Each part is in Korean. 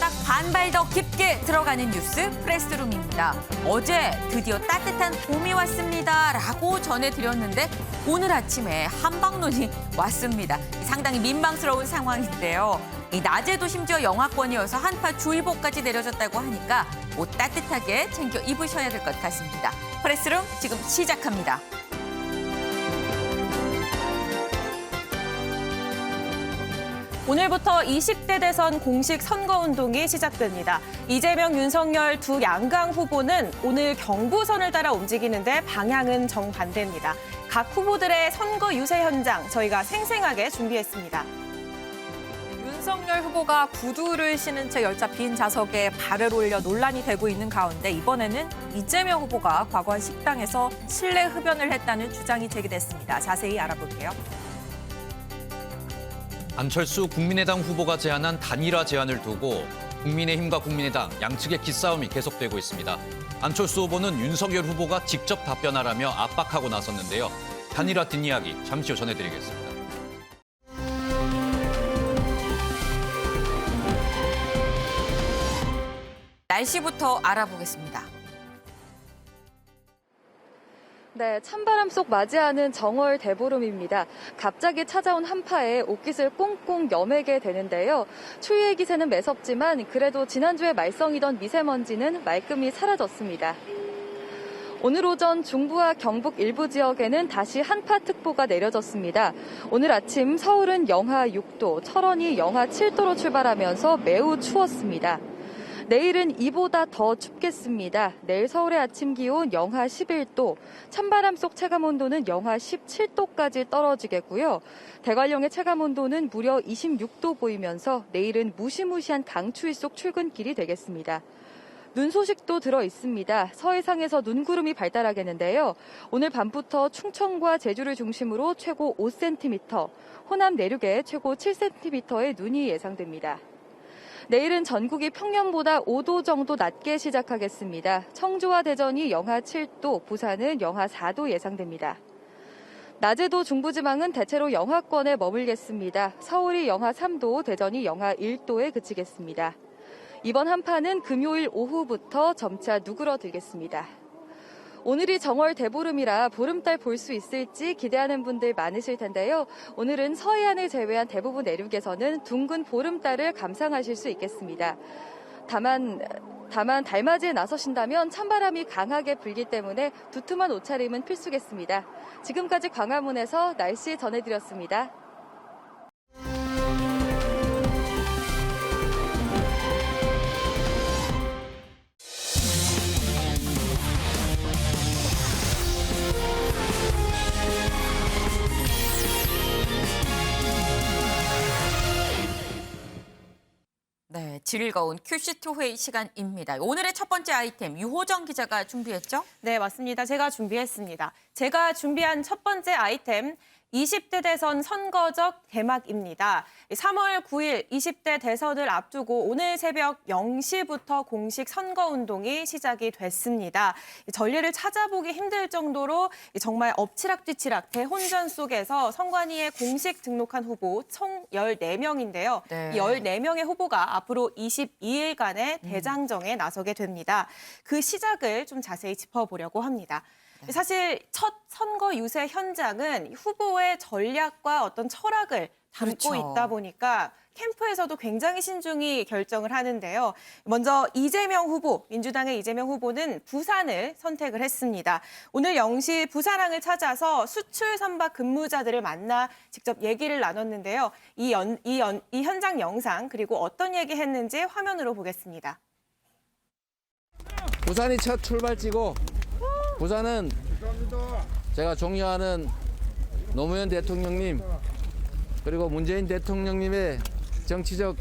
딱 반발 더 깊게 들어가는 뉴스 프레스룸입니다. 어제 드디어 따뜻한 봄이 왔습니다 라고 전해드렸는데 오늘 아침에 한방눈이 왔습니다. 상당히 민망스러운 상황인데요. 이 낮에도 심지어 영하권이어서 한파주의보까지 내려졌다고 하니까 옷 따뜻하게 챙겨 입으셔야 될 것 같습니다. 프레스룸 지금 시작합니다. 오늘부터 20대 대선 공식 선거운동이 시작됩니다. 이재명, 윤석열 두 양강 후보는 오늘 경부선을 따라 움직이는데 방향은 정반대입니다. 각 후보들의 선거 유세 현장 저희가 생생하게 준비했습니다. 윤석열 후보가 구두를 신은 채 열차 빈 좌석에 발을 올려 논란이 되고 있는 가운데 이번에는 이재명 후보가 과거 한 식당에서 실내 흡연을 했다는 주장이 제기됐습니다. 자세히 알아볼게요. 안철수 국민의당 후보가 제안한 단일화 제안을 두고 국민의힘과 국민의당 양측의 기싸움이 계속되고 있습니다. 안철수 후보는 윤석열 후보가 직접 답변하라며 압박하고 나섰는데요. 단일화 뒷이야기 잠시 후 전해드리겠습니다. 날씨부터 알아보겠습니다. 네, 찬바람 속 맞이하는 정월 대보름입니다. 갑자기 찾아온 한파에 옷깃을 꽁꽁 여매게 되는데요. 추위의 기세는 매섭지만 그래도 지난주에 말썽이던 미세먼지는 말끔히 사라졌습니다. 오늘 오전 중부와 경북 일부 지역에는 다시 한파특보가 내려졌습니다. 오늘 아침 서울은 영하 6도, 철원이 영하 7도로 출발하면서 매우 추웠습니다. 내일은 이보다 더 춥겠습니다. 내일 서울의 아침 기온 영하 11도, 찬바람 속 체감온도는 영하 17도까지 떨어지겠고요. 대관령의 체감온도는 무려 26도 보이면서 내일은 무시무시한 강추위 속 출근길이 되겠습니다. 눈 소식도 들어 있습니다. 서해상에서 눈구름이 발달하겠는데요. 오늘 밤부터 충청과 제주를 중심으로 최고 5cm, 호남 내륙에 최고 7cm의 눈이 예상됩니다. 내일은 전국이 평년보다 5도 정도 낮게 시작하겠습니다. 청주와 대전이 영하 7도, 부산은 영하 4도 예상됩니다. 낮에도 중부지방은 대체로 영하권에 머물겠습니다. 서울이 영하 3도, 대전이 영하 1도에 그치겠습니다. 이번 한파는 금요일 오후부터 점차 누그러들겠습니다. 오늘이 정월 대보름이라 보름달 볼 수 있을지 기대하는 분들 많으실 텐데요. 오늘은 서해안을 제외한 대부분 내륙에서는 둥근 보름달을 감상하실 수 있겠습니다. 다만 달맞이에 나서신다면 찬바람이 강하게 불기 때문에 두툼한 옷차림은 필수겠습니다. 지금까지 광화문에서 날씨 전해드렸습니다. 네, 즐거운 큐시트 회의 시간입니다. 오늘의 첫 번째 아이템 유호정 기자가 준비했죠? 네, 맞습니다. 제가 준비했습니다. 제가 준비한 첫 번째 아이템 20대 대선 선거적 개막입니다. 3월 9일 20대 대선을 앞두고 오늘 새벽 0시부터 공식 선거운동이 시작이 됐습니다. 전례를 찾아보기 힘들 정도로 정말 엎치락뒤치락 대혼전 속에서 선관위에 공식 등록한 후보 총 14명인데요. 네. 이 14명의 후보가 앞으로 22일간의 대장정에 나서게 됩니다. 그 시작을 좀 자세히 짚어보려고 합니다. 사실 첫 선거 유세 현장은 후보의 전략과 어떤 철학을 담고 그렇죠. 있다 보니까 캠프에서도 굉장히 신중히 결정을 하는데요. 먼저 이재명 후보, 민주당의 이재명 후보는 부산을 선택을 했습니다. 오늘 0시 부산항을 찾아서 수출 선박 근무자들을 만나 직접 얘기를 나눴는데요. 이 현장 영상 그리고 어떤 얘기 했는지 화면으로 보겠습니다. 부산이 첫 출발지고 부산은 제가 존경하는 노무현 대통령님 그리고 문재인 대통령님의 정치적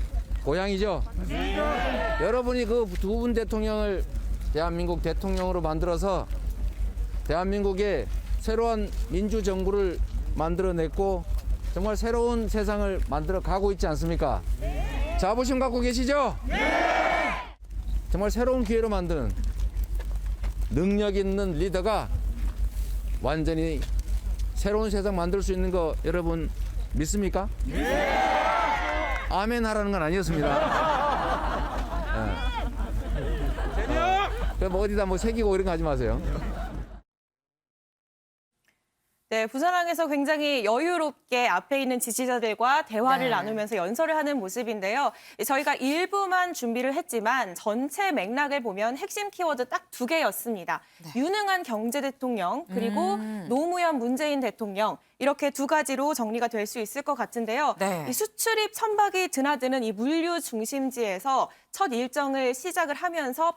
고향이죠. 여러분이 그 두 분 대통령을 대한민국 대통령으로 만들어서 대한민국의 새로운 민주정부를 만들어냈고 정말 새로운 세상을 만들어 가고 있지 않습니까? 자부심 갖고 계시죠? 정말 새로운 기회로 만드는 능력 있는 리더가 완전히 새로운 세상 만들 수 있는 거 여러분 믿습니까? 아멘 하라는 건 아니었습니다. 뭐 어디다 뭐 새기고 이런 거 하지 마세요. 네, 부산항에서 굉장히 여유롭게 앞에 있는 지지자들과 대화를 네. 나누면서 연설을 하는 모습인데요. 저희가 일부만 준비를 했지만 전체 맥락을 보면 핵심 키워드 딱 2개였습니다. 유능한 경제 대통령 그리고 노무현 문재인 대통령 이렇게 2가지로 정리가 될 수 있을 것 같은데요. 네. 이 수출입 천박이 드나드는 이 물류 중심지에서 첫 일정을 시작을 하면서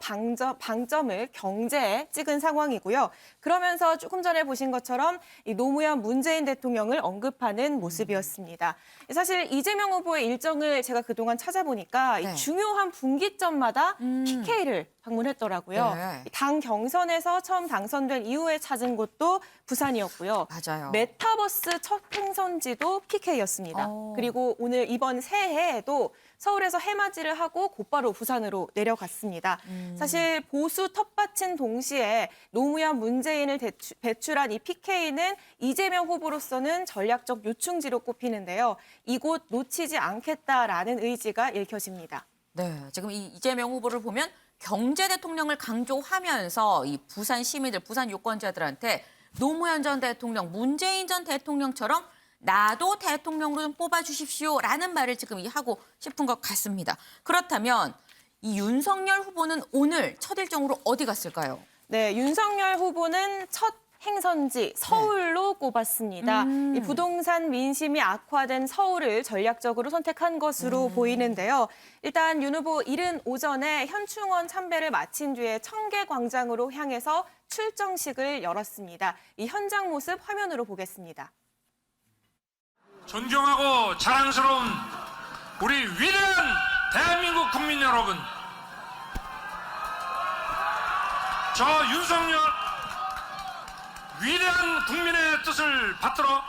방점을 경제에 찍은 상황이고요. 그러면서 조금 전에 보신 것처럼 이 노무현 문재인 대통령을 언급하는 모습이었습니다. 사실 이재명 후보의 일정을 제가 그동안 찾아보니까 네. 이 중요한 분기점마다 PK를 방문했더라고요. 네. 당 경선에서 처음 당선된 이후에 찾은 곳도 부산이었고요. 맞아요. 메타버스 첫 행선지도 PK였습니다. 어. 그리고 오늘 이번 새해에도 서울에서 해맞이를 하고 곧바로 부산으로 내려갔습니다. 사실 보수 텃밭인 동시에 노무현 문재인을 배출한 이 PK는 이재명 후보로서는 전략적 요충지로 꼽히는데요. 이곳 놓치지 않겠다라는 의지가 읽혀집니다. 네, 지금 이 이재명 후보를 보면 경제 대통령을 강조하면서 이 부산 시민들, 부산 유권자들한테 노무현 전 대통령, 문재인 전 대통령처럼 나도 대통령으로 좀 뽑아주십시오라는 말을 지금 하고 싶은 것 같습니다. 그렇다면 이 윤석열 후보는 오늘 첫 일정으로 어디 갔을까요? 네, 윤석열 후보는 첫 행선지 서울로 꼽았습니다. 이 부동산 민심이 악화된 서울을 전략적으로 선택한 것으로 보이는데요. 일단 윤 후보 이른 오전에 현충원 참배를 마친 뒤에 청계광장으로 향해서 출정식을 열었습니다. 이 현장 모습 화면으로 보겠습니다. 존경하고 자랑스러운 우리 위대한 대한민국 국민 여러분, 저 윤석열 위대한 국민의 뜻을 받들어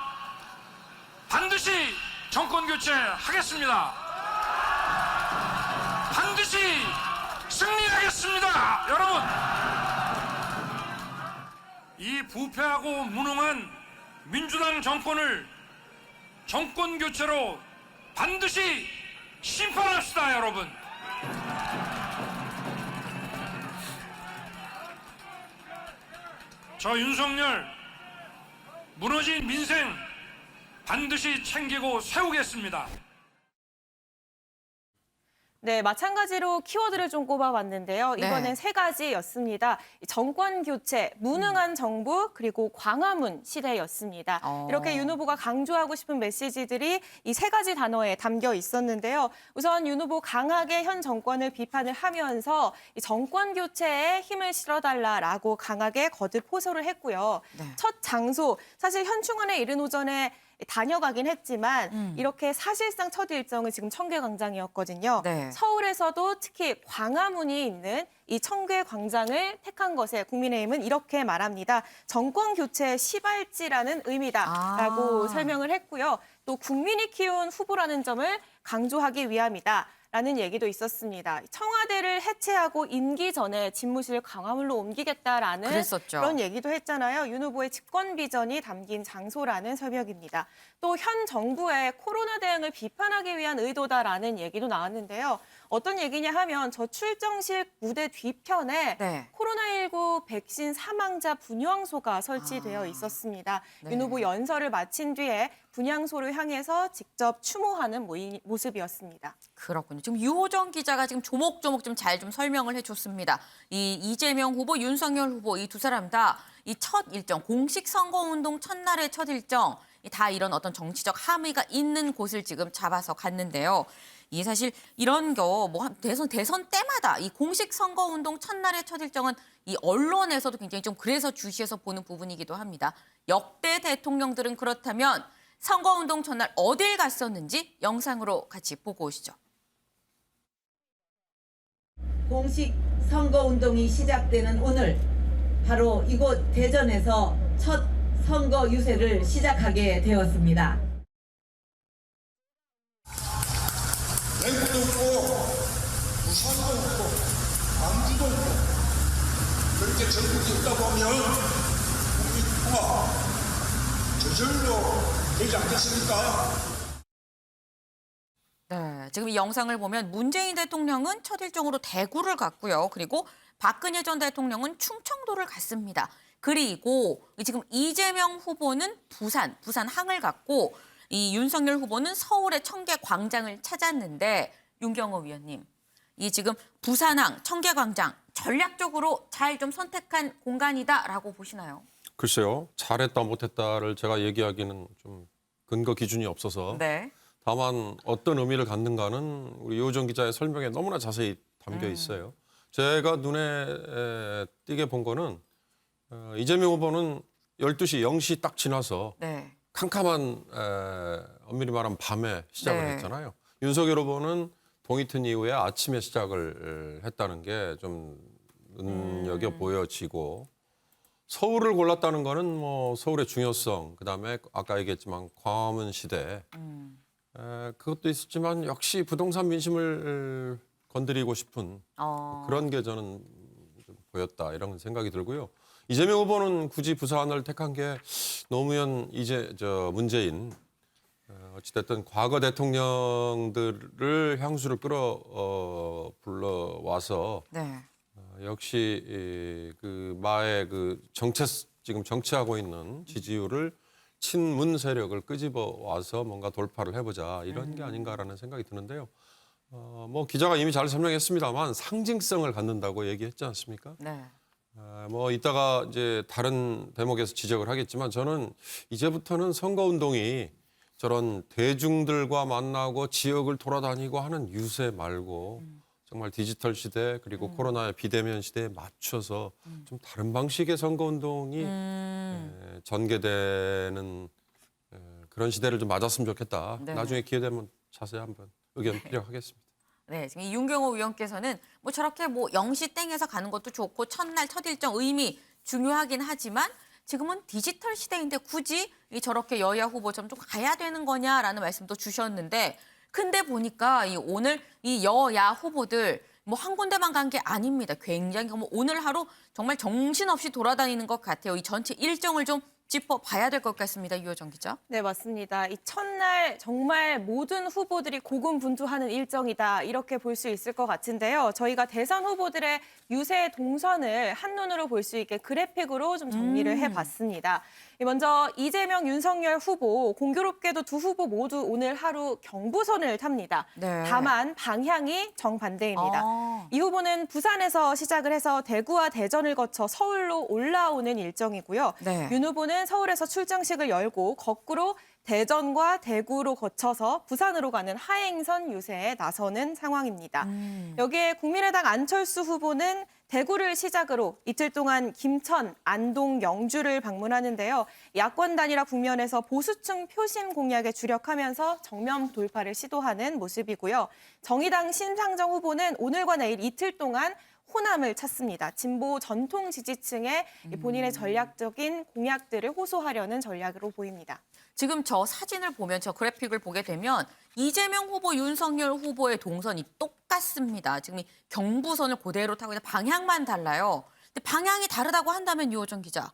반드시 정권 교체하겠습니다. 반드시 승리하겠습니다. 여러분, 이 부패하고 무능한 민주당 정권을 정권 교체로 반드시 심판합시다, 여러분. 저 윤석열 무너진 민생 반드시 챙기고 세우겠습니다. 네, 마찬가지로 키워드를 좀 꼽아봤는데요. 이번엔 네. 3가지였습니다. 정권 교체, 무능한 정부, 그리고 광화문 시대였습니다. 이렇게 윤 후보가 강조하고 싶은 메시지들이 이 3가지 단어에 담겨 있었는데요. 우선 윤 후보 강하게 현 정권을 비판을 하면서 이 정권 교체에 힘을 실어달라라고 강하게 거듭 호소를 했고요. 네. 첫 장소, 사실 현충원에 이른 오전에 다녀가긴 했지만 이렇게 사실상 첫 일정은 지금 청계광장이었거든요. 네. 서울에서도 특히 광화문이 있는 이 청계광장을 택한 것에 국민의힘은 이렇게 말합니다. 정권 교체의 시발지라는 의미다라고 설명을 했고요. 또 국민이 키운 후보라는 점을 강조하기 위함이다. 라는 얘기도 있었습니다. 청와대를 해체하고 임기 전에 집무실을 광화문로 옮기겠다라는 그랬었죠. 그런 얘기도 했잖아요. 윤 후보의 집권 비전이 담긴 장소라는 설명입니다. 또 현 정부의 코로나 대응을 비판하기 위한 의도다라는 얘기도 나왔는데요. 어떤 얘기냐 하면 저 출정식 무대 뒤편에 네. 코로나19 백신 사망자 분향소가 설치되어 있었습니다. 네. 윤 후보 연설을 마친 뒤에 분향소를 향해서 직접 추모하는 모습이었습니다. 그렇군요. 지금 유호정 기자가 지금 조목조목 좀 잘 좀 설명을 해줬습니다. 이 이재명 후보, 윤석열 후보 이 두 사람 다 이 첫 일정, 공식 선거운동 첫날의 첫 일정, 다 이런 어떤 정치적 함의가 있는 곳을 지금 잡아서 갔는데요. 이 사실 이런 거 뭐 대선 때마다 이 공식 선거운동 첫날의 첫 일정은 이 언론에서도 굉장히 좀 그래서 주시해서 보는 부분이기도 합니다. 역대 대통령들은 그렇다면 선거운동 첫날 어딜 갔었는지 영상으로 같이 보고 오시죠. 공식 선거운동이 시작되는 오늘 바로 이곳 대전에서 첫 선거 유세를 시작하게 되었습니다. 대구도 없고 부산도 없고 광주도 없고 그렇게 전국이 있다 보면 국민 통합 저절로 되지 않겠습니까? 네, 자, 지금 이 영상을 보면 문재인 대통령은 첫 일정으로 대구를 갔고요. 그리고 박근혜 전 대통령은 충청도를 갔습니다. 그리고 지금 이재명 후보는 부산항을 갔고 이 윤석열 후보는 서울의 청계광장을 찾았는데 윤경호 위원님, 이 지금 부산항, 청계광장 전략적으로 잘 좀 선택한 공간이다라고 보시나요? 글쎄요. 잘했다 못했다를 제가 얘기하기는 좀 근거 기준이 없어서 네. 다만 어떤 의미를 갖는가는 우리 이호정 기자의 설명에 너무나 자세히 담겨 있어요. 제가 눈에 띄게 본 거는 이재명 후보는 12시 0시 딱 지나서 네. 캄캄한 엄밀히 말하면 밤에 시작을 네. 했잖아요. 윤석열 후보는 동이튼 이후에 아침에 시작을 했다는 게 좀 눈여겨 보여지고 서울을 골랐다는 거는 뭐 서울의 중요성, 그다음에 아까 얘기했지만 광화문 시대 그것도 있었지만 역시 부동산 민심을 건드리고 싶은 그런 게 저는 좀 보였다 이런 생각이 들고요. 이재명 후보는 굳이 부산을 택한 게 노무현 문재인 어찌됐든 과거 대통령들을 향수를 불러와서 네. 역시 그 마의 그 지금 정치하고 있는 지지율을 친문 세력을 끄집어 와서 뭔가 돌파를 해보자 이런 게 아닌가라는 생각이 드는데요. 뭐 기자가 이미 잘 설명했습니다만 상징성을 갖는다고 얘기했지 않습니까? 네. 뭐 이따가 이제 다른 대목에서 지적을 하겠지만 저는 이제부터는 선거운동이 저런 대중들과 만나고 지역을 돌아다니고 하는 유세 말고 정말 디지털 시대 그리고 코로나의 비대면 시대에 맞춰서 좀 다른 방식의 선거운동이 전개되는 그런 시대를 좀 맞았으면 좋겠다. 네. 나중에 기회 되면 자세히 한번 의견 필요하겠습니다. 네, 지금 이 윤경호 위원께서는 뭐 저렇게 뭐 0시 땡에서 가는 것도 좋고 첫날 첫 일정 의미 중요하긴 하지만 지금은 디지털 시대인데 굳이 저렇게 여야 후보처럼 좀 가야 되는 거냐라는 말씀도 주셨는데 근데 보니까 오늘 이 여야 후보들 뭐 한 군데만 간 게 아닙니다. 굉장히 뭐 오늘 하루 정말 정신없이 돌아다니는 것 같아요. 이 전체 일정을 좀 짚어봐야 될 것 같습니다. 유호정 기자. 네, 맞습니다. 이 첫날 정말 모든 후보들이 고군분투하는 일정이다 이렇게 볼 수 있을 것 같은데요. 저희가 대선 후보들의 유세 동선을 한눈으로 볼 수 있게 그래픽으로 좀 정리를 해봤습니다. 먼저 이재명, 윤석열 후보, 공교롭게도 두 후보 모두 오늘 하루 경부선을 탑니다. 네. 다만 방향이 정반대입니다. 이 후보는 부산에서 시작을 해서 대구와 대전을 거쳐 서울로 올라오는 일정이고요. 네. 윤 후보는 서울에서 출정식을 열고 거꾸로 대전과 대구로 거쳐서 부산으로 가는 하행선 유세에 나서는 상황입니다. 여기에 국민의당 안철수 후보는 대구를 시작으로 이틀 동안 김천, 안동, 영주를 방문하는데요. 야권 단일화 국면에서 보수층 표심 공략에 주력하면서 정면 돌파를 시도하는 모습이고요. 정의당 신상정 후보는 오늘과 내일 이틀 동안 호남을 찾습니다. 진보 전통 지지층에 본인의 전략적인 공약들을 호소하려는 전략으로 보입니다. 지금 저 사진을 보면 저 그래픽을 보게 되면 이재명 후보, 윤석열 후보의 동선이 똑같습니다. 지금 이 경부선을 그대로 타고 있는데 방향만 달라요. 근데 방향이 다르다고 한다면 유호정 기자,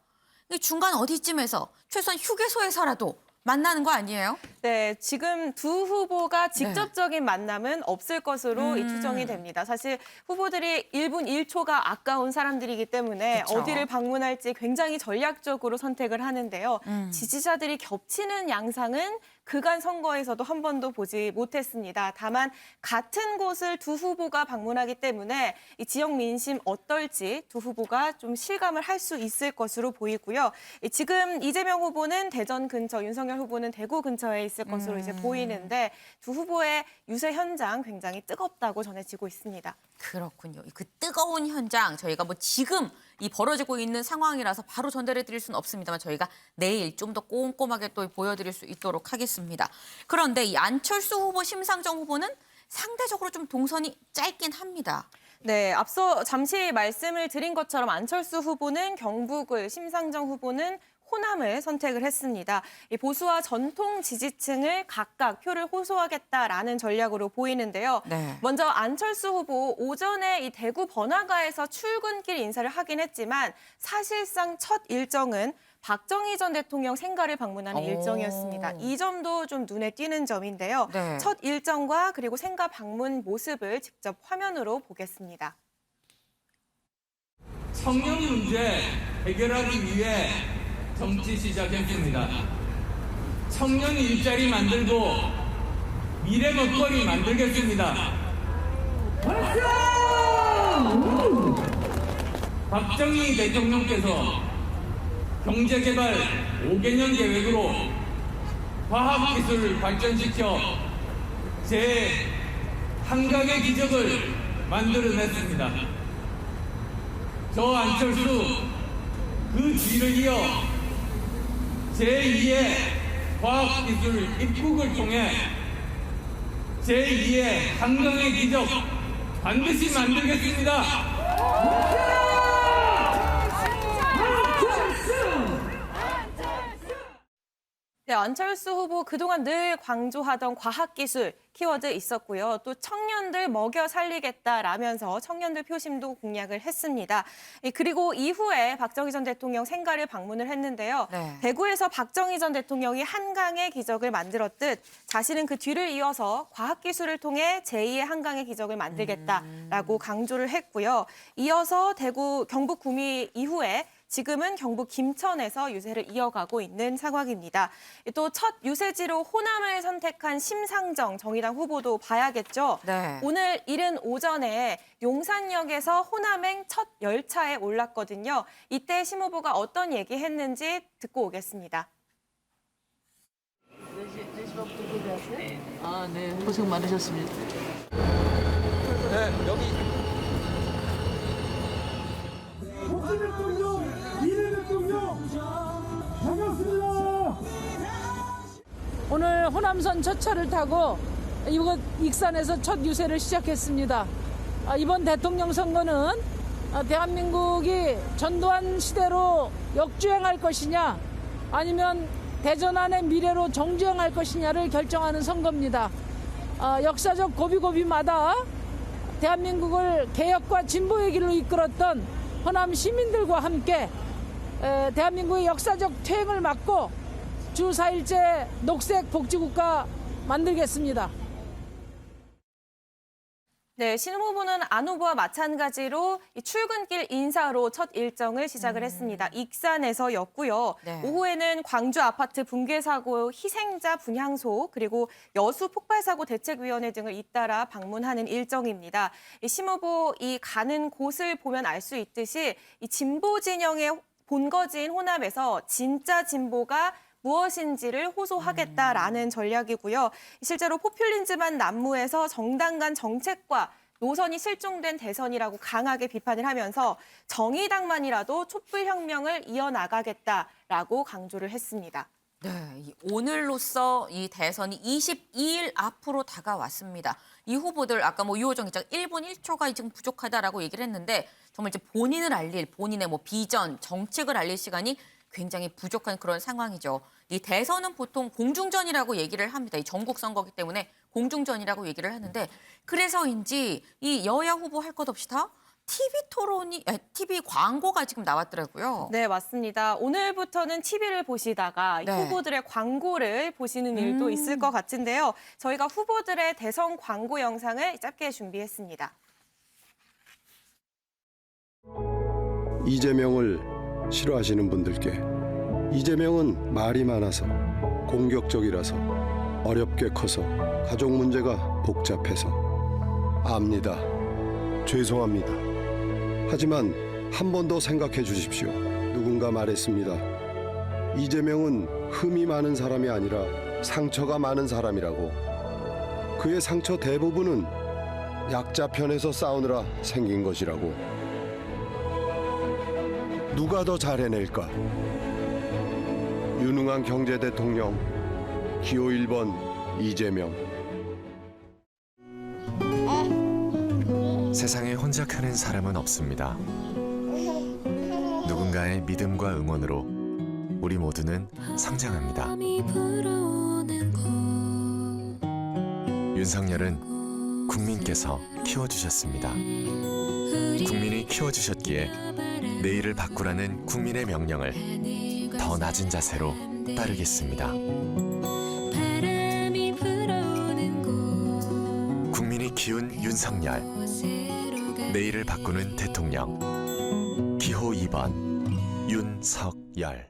이 중간 어디쯤에서 최소한 휴게소에서라도 만나는 거 아니에요? 네, 지금 두 후보가 직접적인 만남은 없을 것으로 추정이 됩니다. 사실 후보들이 1분 1초가 아까운 사람들이기 때문에 그쵸. 어디를 방문할지 굉장히 전략적으로 선택을 하는데요. 지지자들이 겹치는 양상은 그간 선거에서도 한 번도 보지 못했습니다. 다만 같은 곳을 두 후보가 방문하기 때문에 이 지역 민심 어떨지 두 후보가 좀 실감을 할 수 있을 것으로 보이고요. 지금 이재명 후보는 대전 근처, 윤석열 후보는 대구 근처에 있을 것으로 이제 보이는데 두 후보의 유세 현장 굉장히 뜨겁다고 전해지고 있습니다. 그렇군요. 그 뜨거운 현장 저희가 뭐 지금 이 벌어지고 있는 상황이라서 바로 전달해 드릴 수는 없습니다만 저희가 내일 좀 더 꼼꼼하게 또 보여드릴 수 있도록 하겠습니다. 그런데 이 안철수 후보, 심상정 후보는 상대적으로 좀 동선이 짧긴 합니다. 네, 앞서 잠시 말씀을 드린 것처럼 안철수 후보는 경북을, 심상정 후보는 호남을 선택을 했습니다. 이 보수와 전통 지지층을 각각 표를 호소하겠다라는 전략으로 보이는데요. 네. 먼저 안철수 후보 오전에 이 대구 번화가에서 출근길 인사를 하긴 했지만 사실상 첫 일정은 박정희 전 대통령 생가를 방문하는 일정이었습니다. 이 점도 좀 눈에 띄는 점인데요. 네. 첫 일정과 그리고 생가 방문 모습을 직접 화면으로 보겠습니다. 청년 문제 해결하기 위해 정치 시작했습니다. 청년 일자리 만들고 미래 먹거리 만들겠습니다. 박정희 대통령께서 경제개발 5개년 계획으로 과학기술을 발전시켜 제1강의 기적을 만들어냈습니다. 저 안철수 그 뒤를 이어 제2의 과학기술 입국을 통해 제2의 한강의 기적 반드시 만들겠습니다. 네, 안철수 후보 그동안 늘 강조하던 과학기술 키워드 있었고요. 또 청년들 먹여 살리겠다라면서 청년들 표심도 공약을 했습니다. 그리고 이후에 박정희 전 대통령 생가를 방문을 했는데요. 네. 대구에서 박정희 전 대통령이 한강의 기적을 만들었듯 자신은 그 뒤를 이어서 과학기술을 통해 제2의 한강의 기적을 만들겠다라고 강조를 했고요. 이어서 대구 경북 구미 이후에 지금은 경북 김천에서 유세를 이어가고 있는 상황입니다. 또 첫 유세지로 호남을 선택한 심상정 정의당 후보도 봐야겠죠. 네. 오늘 이른 오전에 용산역에서 호남행 첫 열차에 올랐거든요. 이때 심 후보가 어떤 얘기했는지 듣고 오겠습니다. 네, 고생 많으셨습니다. 네, 여기 오늘 호남선 첫 차를 타고 이곳 익산에서 첫 유세를 시작했습니다. 이번 대통령 선거는 대한민국이 전두환 시대로 역주행할 것이냐 아니면 대전환의 미래로 정주행할 것이냐를 결정하는 선거입니다. 역사적 고비고비마다 대한민국을 개혁과 진보의 길로 이끌었던 호남 시민들과 함께 대한민국의 역사적 퇴행을 막고 주 4일째 녹색 복지국가 만들겠습니다. 네, 신 후보는 안 후보와 마찬가지로 이 출근길 인사로 첫 일정을 시작을 했습니다. 익산에서였고요. 네. 오후에는 광주 아파트 붕괴 사고 희생자 분향소 그리고 여수 폭발 사고 대책위원회 등을 잇따라 방문하는 일정입니다. 신 후보 이 가는 곳을 보면 알 수 있듯이 이 진보 진영의 본거지인 호남에서 진짜 진보가 무엇인지를 호소하겠다라는 전략이고요. 실제로 포퓰리즘한 난무에서 정당 간 정책과 노선이 실종된 대선이라고 강하게 비판을 하면서 정의당만이라도 촛불혁명을 이어나가겠다라고 강조를 했습니다. 네, 오늘로써 이 대선이 22일 앞으로 다가왔습니다. 이 후보들 아까 유호정 기자가 1분 1초가 지금 부족하다라고 얘기를 했는데 정말 이제 본인을 알릴 본인의 비전, 정책을 알릴 시간이 굉장히 부족한 그런 상황이죠. 이 대선은 보통 공중전이라고 얘기를 합니다. 이 전국 선거기 때문에 공중전이라고 얘기를 하는데 그래서인지 이 여야 후보 할 것 없이 다 TV 광고가 지금 나왔더라고요. 네, 맞습니다. 오늘부터는 TV를 보시다가 네. 후보들의 광고를 보시는 일도 있을 것 같은데요. 저희가 후보들의 대선 광고 영상을 짧게 준비했습니다. 이재명을 싫어하시는 분들께 이재명은 말이 많아서 공격적이라서 어렵게 커서 가족 문제가 복잡해서 압니다. 죄송합니다. 하지만 한 번 더 생각해 주십시오. 누군가 말했습니다. 이재명은 흠이 많은 사람이 아니라 상처가 많은 사람이라고. 그의 상처 대부분은 약자 편에서 싸우느라 생긴 것이라고. 누가 더 잘해낼까? 유능한 경제 대통령 기호 1번 이재명. 세상에 혼자 크는 사람은 없습니다. 누군가의 믿음과 응원으로 우리 모두는 성장합니다. 윤석열은 국민께서 키워주셨습니다. 국민이 키워주셨기에 내일을 바꾸라는 국민의 명령을 더 더 낮은 자세로 따르겠습니다. 국민이 키운 윤석열. 내일을 바꾸는 대통령. 기호 2번 윤석열.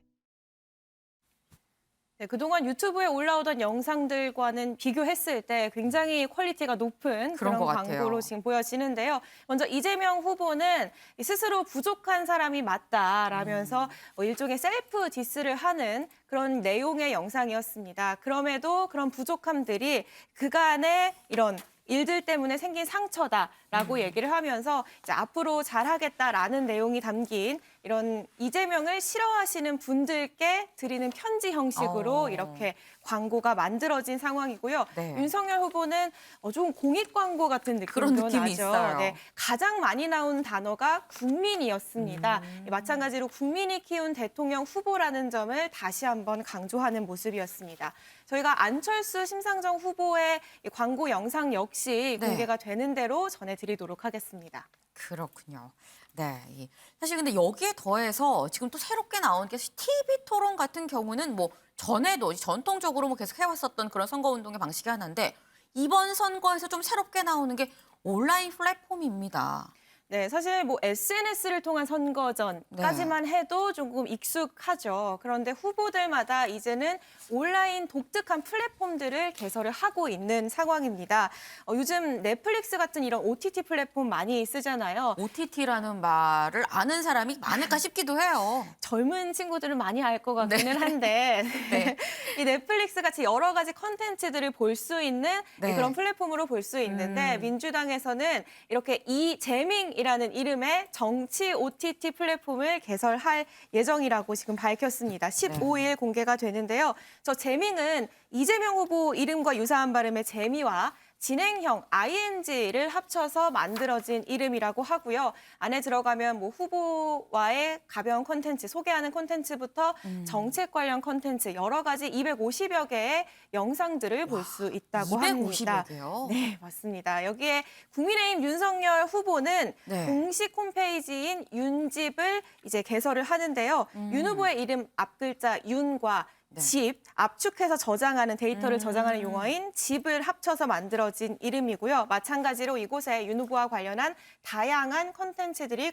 네, 그동안 유튜브에 올라오던 영상들과는 비교했을 때 굉장히 퀄리티가 높은 그런 것 광고로 같아요. 지금 보여지는데요. 먼저 이재명 후보는 스스로 부족한 사람이 맞다라면서 일종의 셀프 디스를 하는 그런 내용의 영상이었습니다. 그럼에도 그런 부족함들이 그간의 이런 일들 때문에 생긴 상처다라고 얘기를 하면서 이제 앞으로 잘하겠다라는 내용이 담긴 이런 이재명을 싫어하시는 분들께 드리는 편지 형식으로 이렇게 광고가 만들어진 상황이고요. 네. 윤석열 후보는 좀 공익 광고 같은 그런 느낌도 느낌이 나죠. 있어요. 네, 가장 많이 나온 단어가 국민이었습니다. 마찬가지로 국민이 키운 대통령 후보라는 점을 다시 한번 강조하는 모습이었습니다. 저희가 안철수 심상정 후보의 이 광고 영상 역시 네. 공개가 되는 대로 전해드리도록 하겠습니다. 그렇군요. 네. 사실 근데 여기에 더해서 지금 또 새롭게 나온 게 TV 토론 같은 경우는 뭐 전에도 전통적으로 뭐 계속 해왔었던 그런 선거운동의 방식이 하나인데 이번 선거에서 좀 새롭게 나오는 게 온라인 플랫폼입니다. 네, 사실 뭐 SNS를 통한 선거전까지만 해도 조금 익숙하죠. 그런데 후보들마다 이제는 온라인 독특한 플랫폼들을 개설을 하고 있는 상황입니다. 요즘 넷플릭스 같은 이런 OTT 플랫폼 많이 쓰잖아요. OTT라는 말을 아는 사람이 많을까 싶기도 해요. 젊은 친구들은 많이 알 것 같기는 한데 네. 이 넷플릭스 같이 여러 가지 컨텐츠들을 볼 수 있는 네. 그런 플랫폼으로 볼 수 있는데 민주당에서는 이렇게 이재밍이라는 이름의 정치 OTT 플랫폼을 개설할 예정이라고 지금 밝혔습니다. 15일 공개가 되는데요. 저 재밍은 이재명 후보 이름과 유사한 발음의 재미와 진행형 ing를 합쳐서 만들어진 이름이라고 하고요. 안에 들어가면 뭐 후보와의 가벼운 콘텐츠, 소개하는 콘텐츠부터 정책 관련 콘텐츠 여러 가지 250여 개의 영상들을 볼 수 있다고 합니다. 250여 개요? 네, 맞습니다. 여기에 국민의힘 윤석열 후보는 네. 공식 홈페이지인 윤집을 이제 개설을 하는데요. 윤 후보의 이름 앞글자 윤과 집, 압축해서 저장하는 데이터를 저장하는 용어인 집을 합쳐서 만들어진 이름이고요. 마찬가지로 이곳에 윤 후보와 관련한 다양한 콘텐츠들이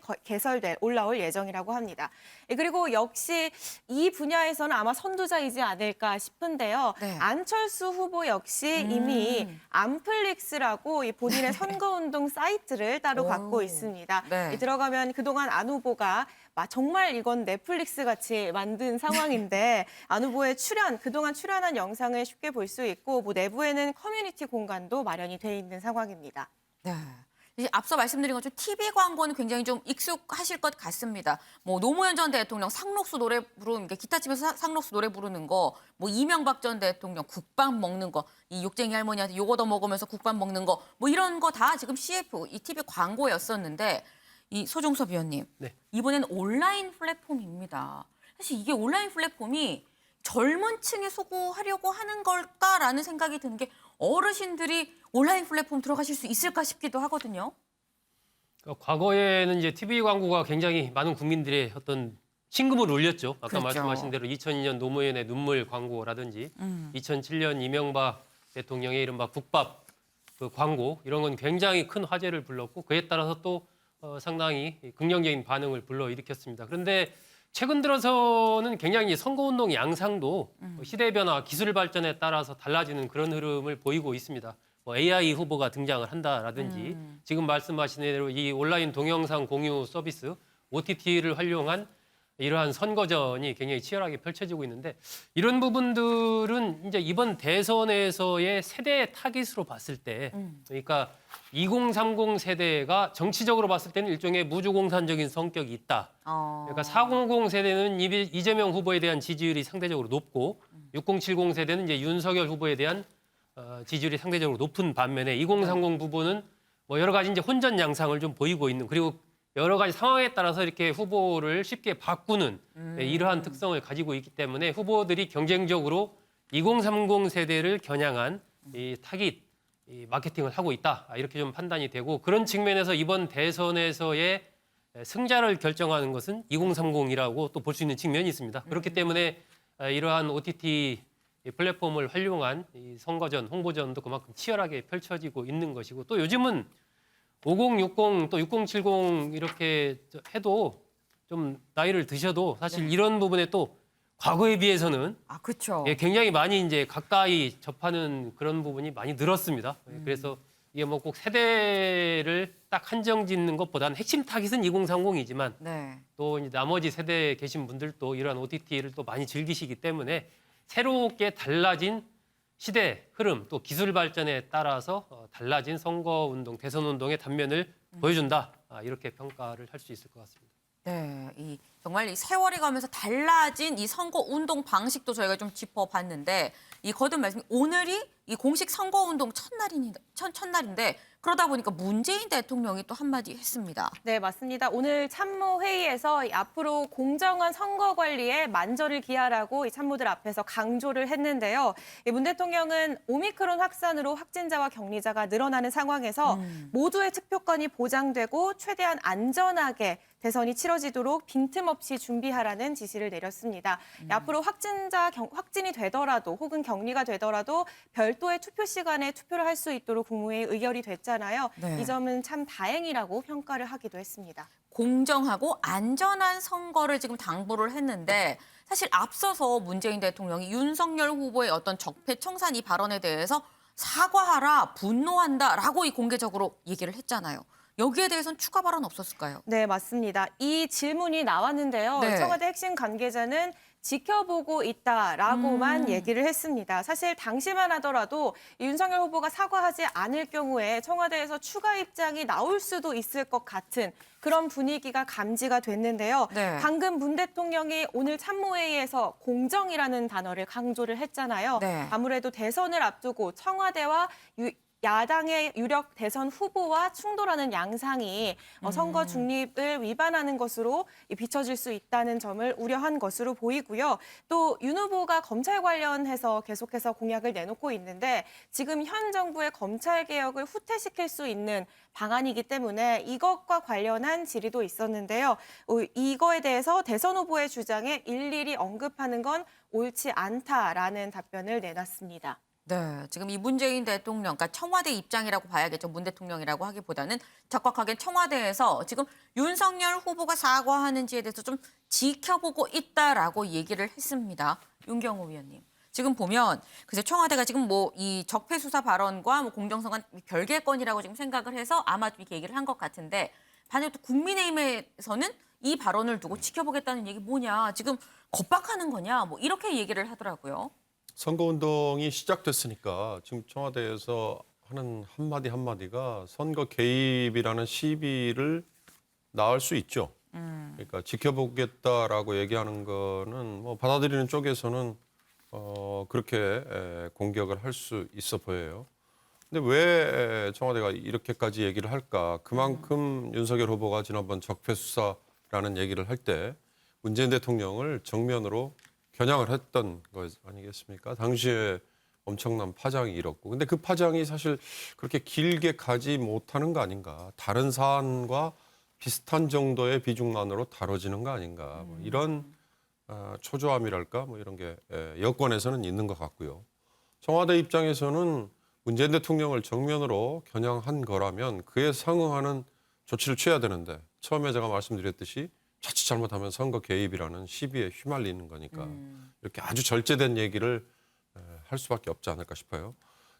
올라올 예정이라고 합니다. 그리고 역시 이 분야에서는 아마 선두자이지 않을까 싶은데요. 네. 안철수 후보 역시 이미 안플릭스라고 본인의 선거운동 사이트를 따로 갖고 있습니다. 네. 들어가면 그동안 안 후보가 정말 이건 넷플릭스 같이 만든 상황인데 안 후보의 그동안 출연한 영상을 쉽게 볼 수 있고 뭐 내부에는 커뮤니티 공간도 마련이 돼 있는 상황입니다. 네. 이제 앞서 말씀드린 것처럼 TV 광고는 굉장히 좀 익숙하실 것 같습니다. 뭐 노무현 전 대통령 상록수 노래 부르는 게 기타 치면서 상록수 노래 부르는 거, 뭐 이명박 전 대통령 국밥 먹는 거, 이 욕쟁이 할머니한테 욕 얻어 먹으면서 국밥 먹는 거, 뭐 이런 거 다 지금 CF, 이 TV 광고였었는데 이 소종섭 위원님, 네. 이번에는 온라인 플랫폼입니다. 사실 이게 온라인 플랫폼이 젊은 층에 소구하려고 하는 걸까라는 생각이 드는 게 어르신들이 온라인 플랫폼 들어가실 수 있을까 싶기도 하거든요. 과거에는 이제 TV 광고가 굉장히 많은 국민들의 어떤 심금을 울렸죠. 아까 그렇죠. 말씀하신 대로 2002년 노무현의 눈물 광고라든지 2007년 이명박 대통령의 이른바 국밥 그 광고 이런 건 굉장히 큰 화제를 불렀고 그에 따라서 또 상당히 긍정적인 반응을 불러일으켰습니다. 그런데 최근 들어서는 굉장히 선거운동 양상도 시대 변화, 기술 발전에 따라서 달라지는 그런 흐름을 보이고 있습니다. 뭐 AI 후보가 등장을 한다라든지 지금 말씀하신 대로 이 온라인 동영상 공유 서비스 OTT를 활용한 이러한 선거전이 굉장히 치열하게 펼쳐지고 있는데 이런 부분들은 이제 이번 대선에서의 세대 타깃으로 봤을 때 그러니까 2030 세대가 정치적으로 봤을 때는 일종의 무주공산적인 성격이 있다. 그러니까 400 세대는 이재명 후보에 대한 지지율이 상대적으로 높고 6070 세대는 이제 윤석열 후보에 대한 지지율이 상대적으로 높은 반면에 2030 부분은 뭐 여러 가지 이제 혼전 양상을 좀 보이고 있는 그리고 여러 가지 상황에 따라서 이렇게 후보를 쉽게 바꾸는 이러한 특성을 가지고 있기 때문에 후보들이 경쟁적으로 2030 세대를 겨냥한 이 타깃 이 마케팅을 하고 있다 이렇게 좀 판단이 되고 그런 측면에서 이번 대선에서의 승자를 결정하는 것은 2030이라고 또 볼 수 있는 측면이 있습니다. 그렇기 때문에 이러한 OTT 플랫폼을 활용한 이 선거전, 홍보전도 그만큼 치열하게 펼쳐지고 있는 것이고 또 요즘은 5060 또 6070 이렇게 해도 좀 나이를 드셔도 사실 이런 부분에 또 과거에 비해서는 그렇죠. 예, 굉장히 많이 이제 가까이 접하는 그런 부분이 많이 늘었습니다. 그래서 이게 뭐 꼭 세대를 딱 한정 짓는 것보다는 핵심 타깃은 2030이지만 네. 또 이제 나머지 세대에 계신 분들도 이러한 OTT를 또 많이 즐기시기 때문에 새롭게 달라진 시대 흐름 또 기술 발전에 따라서 달라진 선거운동, 대선운동의 단면을 보여준다. 이렇게 평가를 할 수 있을 것 같습니다. 네, 정말 이 세월이 가면서 달라진 이 선거 운동 방식도 저희가 좀 짚어봤는데 이 거듭 말씀 오늘이 이 공식 선거 운동 첫날인데 그러다 보니까 문재인 대통령이 또 한마디 했습니다. 네, 맞습니다. 오늘 참모회의에서 앞으로 공정한 선거 관리에 만전을 기하라고 이 참모들 앞에서 강조를 했는데요. 문 대통령은 오미크론 확산으로 확진자와 격리자가 늘어나는 상황에서 모두의 투표권이 보장되고 최대한 안전하게 대선이 치러지도록 빈틈없이 준비하라는 지시를 내렸습니다. 앞으로 확진이 되더라도 혹은 격리가 되더라도 별도의 투표 시간에 투표를 할 수 있도록 국무회의 의결이 됐잖아요. 네. 이 점은 참 다행이라고 평가를 하기도 했습니다. 공정하고 안전한 선거를 지금 당부를 했는데 사실 앞서서 문재인 대통령이 윤석열 후보의 어떤 적폐청산 이 발언에 대해서 사과하라, 분노한다라고 이 공개적으로 얘기를 했잖아요. 여기에 대해서는 추가 발언 없었을까요? 네, 맞습니다. 이 질문이 나왔는데요. 네. 청와대 핵심 관계자는 지켜보고 있다라고만 얘기를 했습니다. 사실 당시만 하더라도 윤석열 후보가 사과하지 않을 경우에 청와대에서 추가 입장이 나올 수도 있을 것 같은 그런 분위기가 감지가 됐는데요. 네. 방금 문 대통령이 오늘 참모회의에서 공정이라는 단어를 강조를 했잖아요. 네. 아무래도 대선을 앞두고 청와대와 야당의 유력 대선 후보와 충돌하는 양상이 선거 중립을 위반하는 것으로 비춰질 수 있다는 점을 우려한 것으로 보이고요. 또 윤 후보가 검찰 관련해서 계속해서 공약을 내놓고 있는데 지금 현 정부의 검찰 개혁을 후퇴시킬 수 있는 방안이기 때문에 이것과 관련한 질의도 있었는데요. 이거에 대해서 대선 후보의 주장에 일일이 언급하는 건 옳지 않다라는 답변을 내놨습니다. 네, 지금 이 문재인 대통령, 그러니까 청와대 입장이라고 봐야겠죠. 문 대통령이라고 하기보다는 적확하게 청와대에서 지금 윤석열 후보가 사과하는지에 대해서 좀 지켜보고 있다라고 얘기를 했습니다. 윤경호 위원님. 지금 보면 그래서 청와대가 지금 뭐 이 적폐 수사 발언과 뭐 공정성은 별개의 건이라고 지금 생각을 해서 아마 이렇게 얘기를 한 것 같은데 반면 또 국민의힘에서는 이 발언을 두고 지켜보겠다는 얘기 뭐냐, 지금 겁박하는 거냐, 뭐 이렇게 얘기를 하더라고요. 선거운동이 시작됐으니까 지금 청와대에서 하는 한마디 한마디가 선거 개입이라는 시비를 낳을 수 있죠. 그러니까 지켜보겠다라고 얘기하는 거는 뭐 받아들이는 쪽에서는 그렇게 공격을 할 수 있어 보여요. 근데 왜 청와대가 이렇게까지 얘기를 할까? 그만큼 윤석열 후보가 지난번 적폐 수사라는 얘기를 할 때 문재인 대통령을 정면으로 겨냥을 했던 것 아니겠습니까? 당시에 엄청난 파장이 일었고. 근데 그 파장이 사실 그렇게 길게 가지 못하는 거 아닌가. 다른 사안과 비슷한 정도의 비중만으로 다뤄지는 거 아닌가. 뭐 이런 초조함이랄까 뭐 이런 게 여권에서는 있는 것 같고요. 청와대 입장에서는 문재인 대통령을 정면으로 겨냥한 거라면 그에 상응하는 조치를 취해야 되는데 처음에 제가 말씀드렸듯이 자칫 잘못하면 선거 개입이라는 시비에 휘말리는 거니까 이렇게 아주 절제된 얘기를 할 수밖에 없지 않을까 싶어요.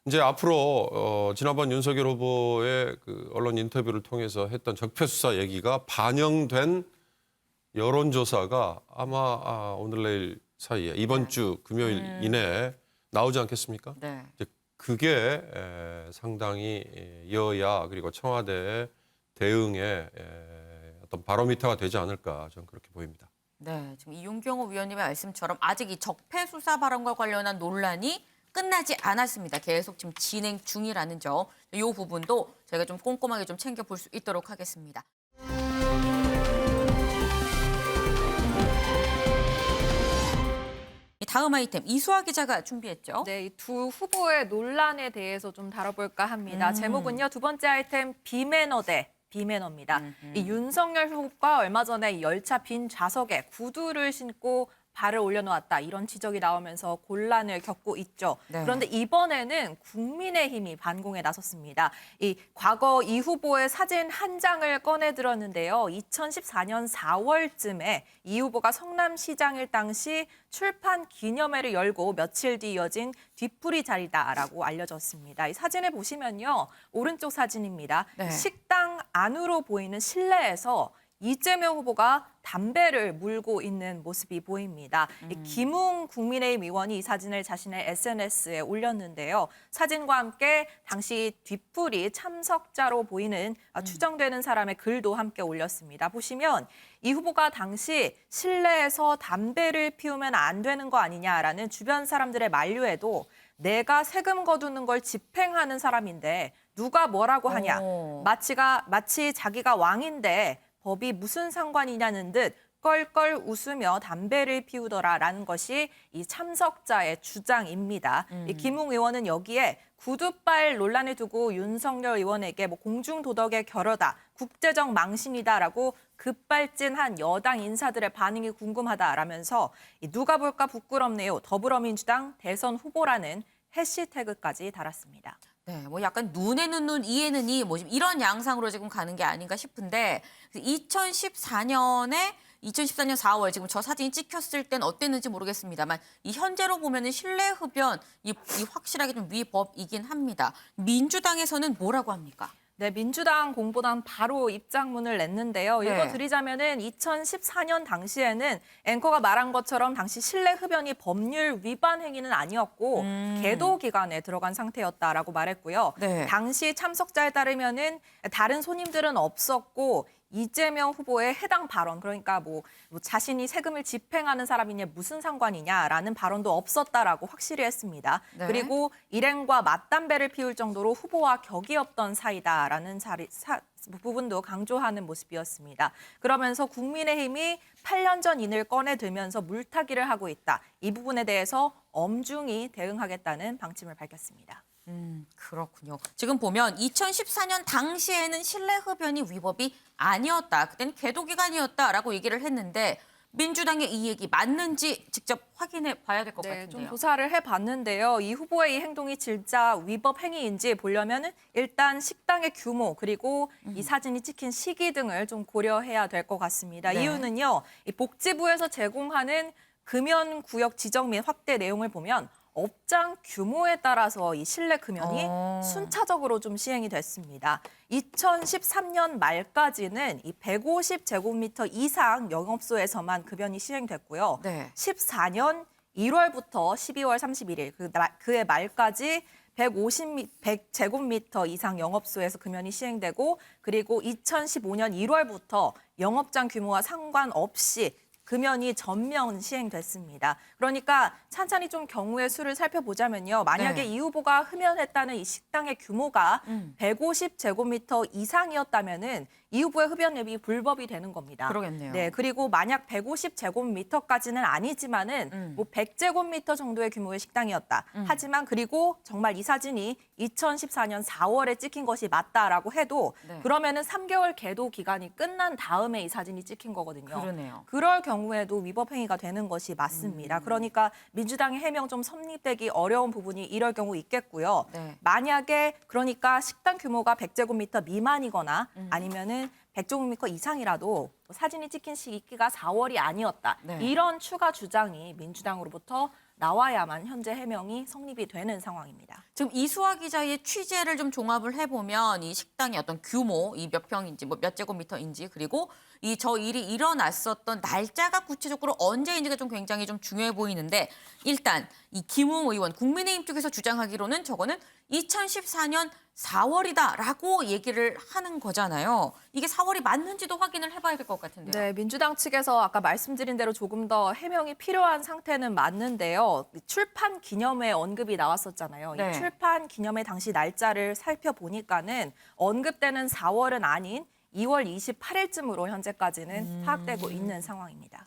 이제 앞으로 지난번 윤석열 후보의 그 언론 인터뷰를 통해서 했던 적폐 수사 얘기가 반영된 여론조사가 아마 오늘 내일 사이에 이번 주 금요일 이내에 나오지 않겠습니까? 네. 이제 그게 상당히 여야 그리고 청와대의 대응에 어떤 바로미터가 되지 않을까 저는 그렇게 보입니다. 네, 지금 이 윤경호 위원님의 말씀처럼 아직 이 적폐 수사 발언과 관련한 논란이 끝나지 않았습니다. 계속 지금 진행 중이라는 점, 이 부분도 저희가 좀 꼼꼼하게 좀 챙겨볼 수 있도록 하겠습니다. 다음 아이템 이수아 기자가 준비했죠. 네, 이 두 후보의 논란에 대해서 좀 다뤄볼까 합니다. 제목은요, 두 번째 아이템 비매너 대 비매너입니다. 이 윤석열 후보가 얼마 전에 이 열차 빈 좌석에 구두를 신고 발을 올려놓았다 이런 지적이 나오면서 곤란을 겪고 있죠. 네. 그런데 이번에는 국민의힘이 반공에 나섰습니다. 이 과거 이 후보의 사진 한 장을 꺼내 들었는데요. 2014년 4월쯤에 이 후보가 성남시장일 당시 출판 기념회를 열고 며칠 뒤 이어진 뒤풀이 자리다라고 알려졌습니다. 이 사진을 보시면요. 오른쪽 사진입니다. 네. 식당 안으로 보이는 실내에서 이재명 후보가 담배를 물고 있는 모습이 보입니다. 이 김웅 국민의힘 의원이 이 사진을 자신의 SNS에 올렸는데요. 사진과 함께 당시 뒤풀이 참석자로 보이는 추정되는 사람의 글도 함께 올렸습니다. 보시면 이 후보가 당시 실내에서 담배를 피우면 안 되는 거 아니냐라는 주변 사람들의 만류에도 내가 세금 거두는 걸 집행하는 사람인데 누가 뭐라고 하냐. 마치 자기가 왕인데 법이 무슨 상관이냐는 듯 껄껄 웃으며 담배를 피우더라라는 것이 이 참석자의 주장입니다. 이 김웅 의원은 여기에 구두발 논란을 두고 윤석열 의원에게 공중도덕의 결여다, 국제적 망신이다라고 급발진한 여당 인사들의 반응이 궁금하다라면서 누가 볼까 부끄럽네요. 더불어민주당 대선 후보라는 해시태그까지 달았습니다. 네, 뭐 약간 눈에는 눈, 이에는 이, 뭐 지금 이런 양상으로 지금 가는 게 아닌가 싶은데 2014년 4월 지금 저 사진이 찍혔을 땐 어땠는지 모르겠습니다만 이 현재로 보면은 실내 흡연 이 확실하게 좀 위법이긴 합니다. 민주당에서는 뭐라고 합니까? 네, 민주당 공보단 바로 입장문을 냈는데요. 네. 읽어드리자면은 2014년 당시에는 앵커가 말한 것처럼 당시 실내 흡연이 법률 위반 행위는 아니었고 계도 기간에 들어간 상태였다라고 말했고요. 네. 당시 참석자에 따르면은 다른 손님들은 없었고 이재명 후보의 해당 발언, 그러니까 뭐 자신이 세금을 집행하는 사람이냐 무슨 상관이냐라는 발언도 없었다라고 확실히 했습니다. 네. 그리고 일행과 맞담배를 피울 정도로 후보와 격이 없던 사이다라는 부분도 강조하는 모습이었습니다. 그러면서 국민의힘이 8년 전 인을 꺼내들면서 물타기를 하고 있다. 이 부분에 대해서 엄중히 대응하겠다는 방침을 밝혔습니다. 그렇군요. 지금 보면 2014년 당시에는 실내 흡연이 위법이 아니었다. 그때는 계도 기간이었다라고 얘기를 했는데 민주당의 이 얘기 맞는지 직접 확인해 봐야 될 것 네, 같은데요. 좀 조사를 해봤는데요. 이 후보의 이 행동이 진짜 위법 행위인지 보려면 일단 식당의 규모 그리고 이 사진이 찍힌 시기 등을 좀 고려해야 될 것 같습니다. 네. 이유는요. 이 복지부에서 제공하는 금연구역 지정 및 확대 내용을 보면 업장 규모에 따라서 이 실내 금연이 순차적으로 좀 시행이 됐습니다. 2013년 말까지는 이 150제곱미터 이상 영업소에서만 금연이 시행됐고요. 네. 14년 1월부터 12월 31일 그해 말까지 100제곱미터 이상 영업소에서 금연이 시행되고 그리고 2015년 1월부터 영업장 규모와 상관없이 금연이 전면 시행됐습니다. 그러니까 찬찬히 좀 경우의 수를 살펴보자면요. 만약에 네. 이 후보가 흡연했다는 이 식당의 규모가 150제곱미터 이상이었다면은 이 후보의 흡연앱이 불법이 되는 겁니다. 그러겠네요. 네, 그리고 만약 150제곱미터까지는 아니지만은 뭐 100제곱미터 정도의 규모의 식당이었다. 하지만 그리고 정말 이 사진이 2014년 4월에 찍힌 것이 맞다라고 해도 네. 그러면은 3개월 계도 기간이 끝난 다음에 이 사진이 찍힌 거거든요. 그러네요. 그럴 경우에도 위법 행위가 되는 것이 맞습니다. 그러니까 민주당의 해명 좀 성립되기 어려운 부분이 이럴 경우 있겠고요. 네. 만약에 그러니까 식당 규모가 100제곱미터 미만이거나 아니면은 100제곱미터 이상이라도 사진이 찍힌 시기가 4월이 아니었다. 네. 이런 추가 주장이 민주당으로부터 나와야만 현재 해명이 성립이 되는 상황입니다. 지금 이수아 기자의 취재를 좀 종합을 해보면 이 식당의 어떤 규모, 이 몇 평인지 뭐 몇 제곱미터인지 그리고 이 저 일이 일어났었던 날짜가 구체적으로 언제인지가 좀 굉장히 좀 중요해 보이는데 일단 이 김웅 의원 국민의힘 쪽에서 주장하기로는 저거는 2014년 4월이다라고 얘기를 하는 거잖아요. 이게 4월이 맞는지도 확인을 해봐야 될 것 같은데요. 네, 민주당 측에서 아까 말씀드린 대로 조금 더 해명이 필요한 상태는 맞는데요. 출판 기념회 언급이 나왔었잖아요. 네. 이 출판 기념회 당시 날짜를 살펴보니까는 언급되는 4월은 아닌 2월 28일쯤으로 현재까지는 파악되고 있는 상황입니다.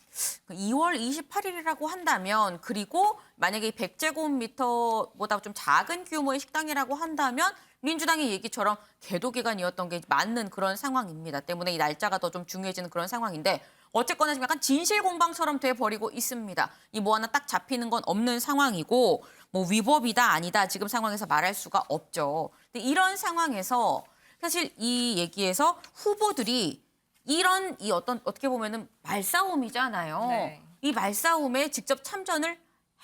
2월 28일이라고 한다면 그리고 만약에 100제곱미터보다 좀 작은 규모의 식당이라고 한다면 민주당의 얘기처럼 계도 기간이었던 게 맞는 그런 상황입니다. 때문에 이 날짜가 더 좀 중요해지는 그런 상황인데 어쨌거나 지금 약간 진실 공방처럼 돼버리고 있습니다. 이 뭐 하나 딱 잡히는 건 없는 상황이고 뭐 위법이다 아니다 지금 상황에서 말할 수가 없죠. 근데 이런 상황에서 사실 이 얘기에서 후보들이 이런 이 어떤 어떻게 보면은 말싸움이잖아요. 네. 이 말싸움에 직접 참전을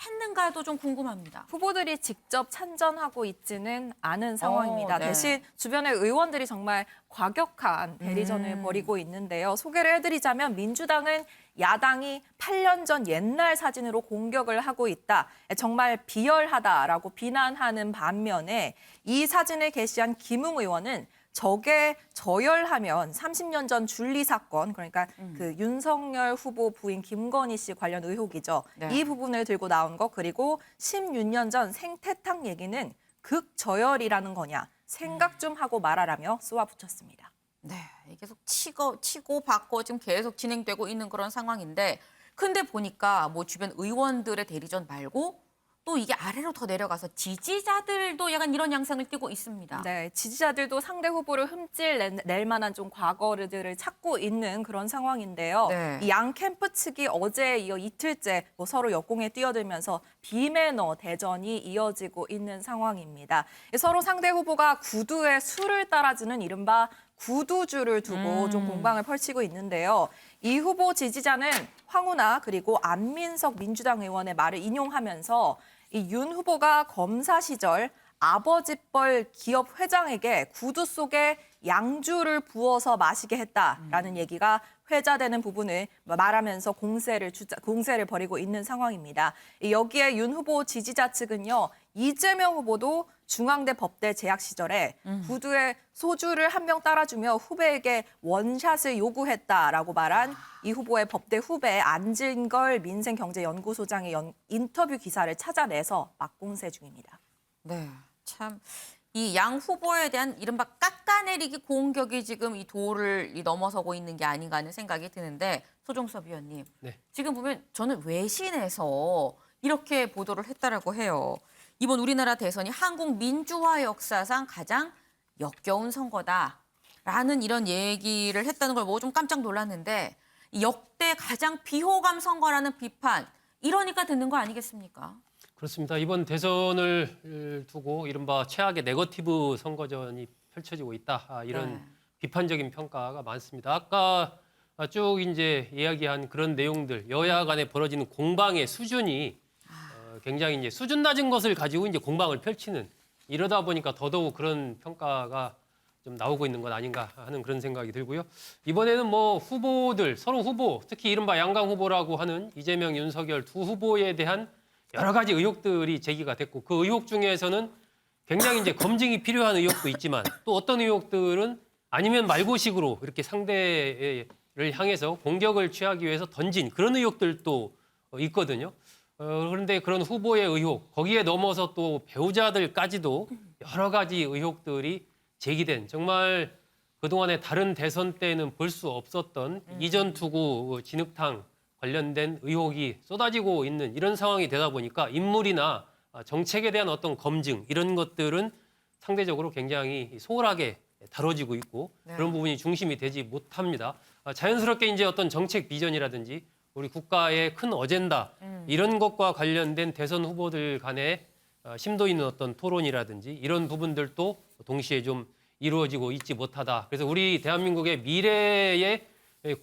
했는가도 좀 궁금합니다. 후보들이 직접 참전하고 있지는 않은 상황입니다. 네. 대신 주변의 의원들이 정말 과격한 대리전을 벌이고 있는데요. 소개를 해드리자면 민주당은 야당이 8년 전 옛날 사진으로 공격을 하고 있다. 정말 비열하다라고 비난하는 반면에 이 사진을 게시한 김웅 의원은 저게 저열하면 30년 전 줄리 사건, 그러니까 그 윤석열 후보 부인 김건희 씨 관련 의혹이죠. 네. 이 부분을 들고 나온 거, 그리고 16년 전 생태탕 얘기는 극저열이라는 거냐, 생각 좀 하고 말하라며 쏘아붙였습니다. 네, 계속 치고 받고 지금 계속 진행되고 있는 그런 상황인데 근데 보니까 뭐 주변 의원들의 대리전 말고 또 이게 아래로 더 내려가서 지지자들도 약간 이런 양상을 띠고 있습니다. 네, 지지자들도 상대 후보를 낼 만한 좀 과거들을 찾고 있는 그런 상황인데요. 네. 이 양 캠프 측이 어제에 이어 이틀째 뭐 서로 역공에 뛰어들면서 비매너 대전이 이어지고 있는 상황입니다. 서로 상대 후보가 구두에 수를 따라주는 이른바 구두줄을 두고 좀 공방을 펼치고 있는데요. 이 후보 지지자는 황운하 그리고 안민석 민주당 의원의 말을 인용하면서 이 윤 후보가 검사 시절 아버지뻘 기업 회장에게 구두 속에 양주를 부어서 마시게 했다라는 얘기가 회자되는 부분을 말하면서 공세를 벌이고 있는 상황입니다. 여기에 윤 후보 지지자 측은요. 이재명 후보도 중앙대 법대 재학 시절에 구두에 소주를 한 병 따라주며 후배에게 원샷을 요구했다라고 말한 이 후보의 법대 후배 안진걸 민생경제연구소장의 인터뷰 기사를 찾아내서 막공세 중입니다. 네, 참 이 양 후보에 대한 이른바 깎아내리기 공격이 지금 이 도를 넘어서고 있는 게 아닌가 하는 생각이 드는데 소종섭 위원님, 네. 지금 보면 저는 외신에서 이렇게 보도를 했다라고 해요. 이번 우리나라 대선이 한국 민주화 역사상 가장 역겨운 선거다라는 이런 얘기를 했다는 걸 보고 좀 깜짝 놀랐는데 역대 가장 비호감 선거라는 비판 이러니까 듣는 거 아니겠습니까? 그렇습니다. 이번 대선을 두고 이른바 최악의 네거티브 선거전이 펼쳐지고 있다. 이런 네. 비판적인 평가가 많습니다. 아까 쭉 이제 이야기한 그런 내용들, 여야 간에 벌어지는 공방의 수준이 굉장히 이제 수준 낮은 것을 가지고 이제 공방을 펼치는, 이러다 보니까 더더욱 그런 평가가 좀 나오고 있는 것 아닌가 하는 그런 생각이 들고요. 이번에는 뭐 후보들, 서로 후보, 특히 이른바 양강 후보라고 하는 이재명, 윤석열 두 후보에 대한 여러 가지 의혹들이 제기가 됐고, 그 의혹 중에서는 굉장히 이제 검증이 필요한 의혹도 있지만 또 어떤 의혹들은 아니면 말고식으로 이렇게 상대를 향해서 공격을 취하기 위해서 던진 그런 의혹들도 있거든요. 그런데 그런 후보의 의혹, 거기에 넘어서 또 배우자들까지도 여러 가지 의혹들이 제기된, 정말 그동안의 다른 대선 때는 볼 수 없었던 이전 투구 진흙탕 관련된 의혹이 쏟아지고 있는 이런 상황이 되다 보니까 인물이나 정책에 대한 어떤 검증 이런 것들은 상대적으로 굉장히 소홀하게 다뤄지고 있고 그런 부분이 중심이 되지 못합니다. 자연스럽게 이제 어떤 정책 비전이라든지 우리 국가의 큰 어젠다 이런 것과 관련된 대선 후보들 간의 심도 있는 어떤 토론이라든지 이런 부분들도 동시에 좀 이루어지고 있지 못하다. 그래서 우리 대한민국의 미래의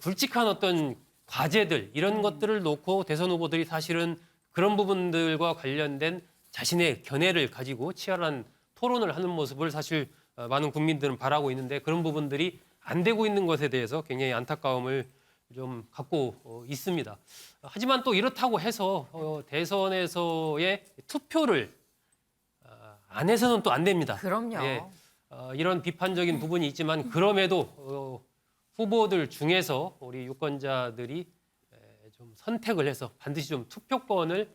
굵직한 어떤 과제들 이런 것들을 놓고 대선 후보들이 사실은 그런 부분들과 관련된 자신의 견해를 가지고 치열한 토론을 하는 모습을 사실 많은 국민들은 바라고 있는데 그런 부분들이 안 되고 있는 것에 대해서 굉장히 안타까움을 좀 갖고 있습니다. 하지만 또 이렇다고 해서 대선에서의 투표를 안 해서는 또 안 됩니다. 그럼요. 예, 이런 비판적인 부분이 있지만 그럼에도 후보들 중에서 우리 유권자들이 좀 선택을 해서 반드시 좀 투표권을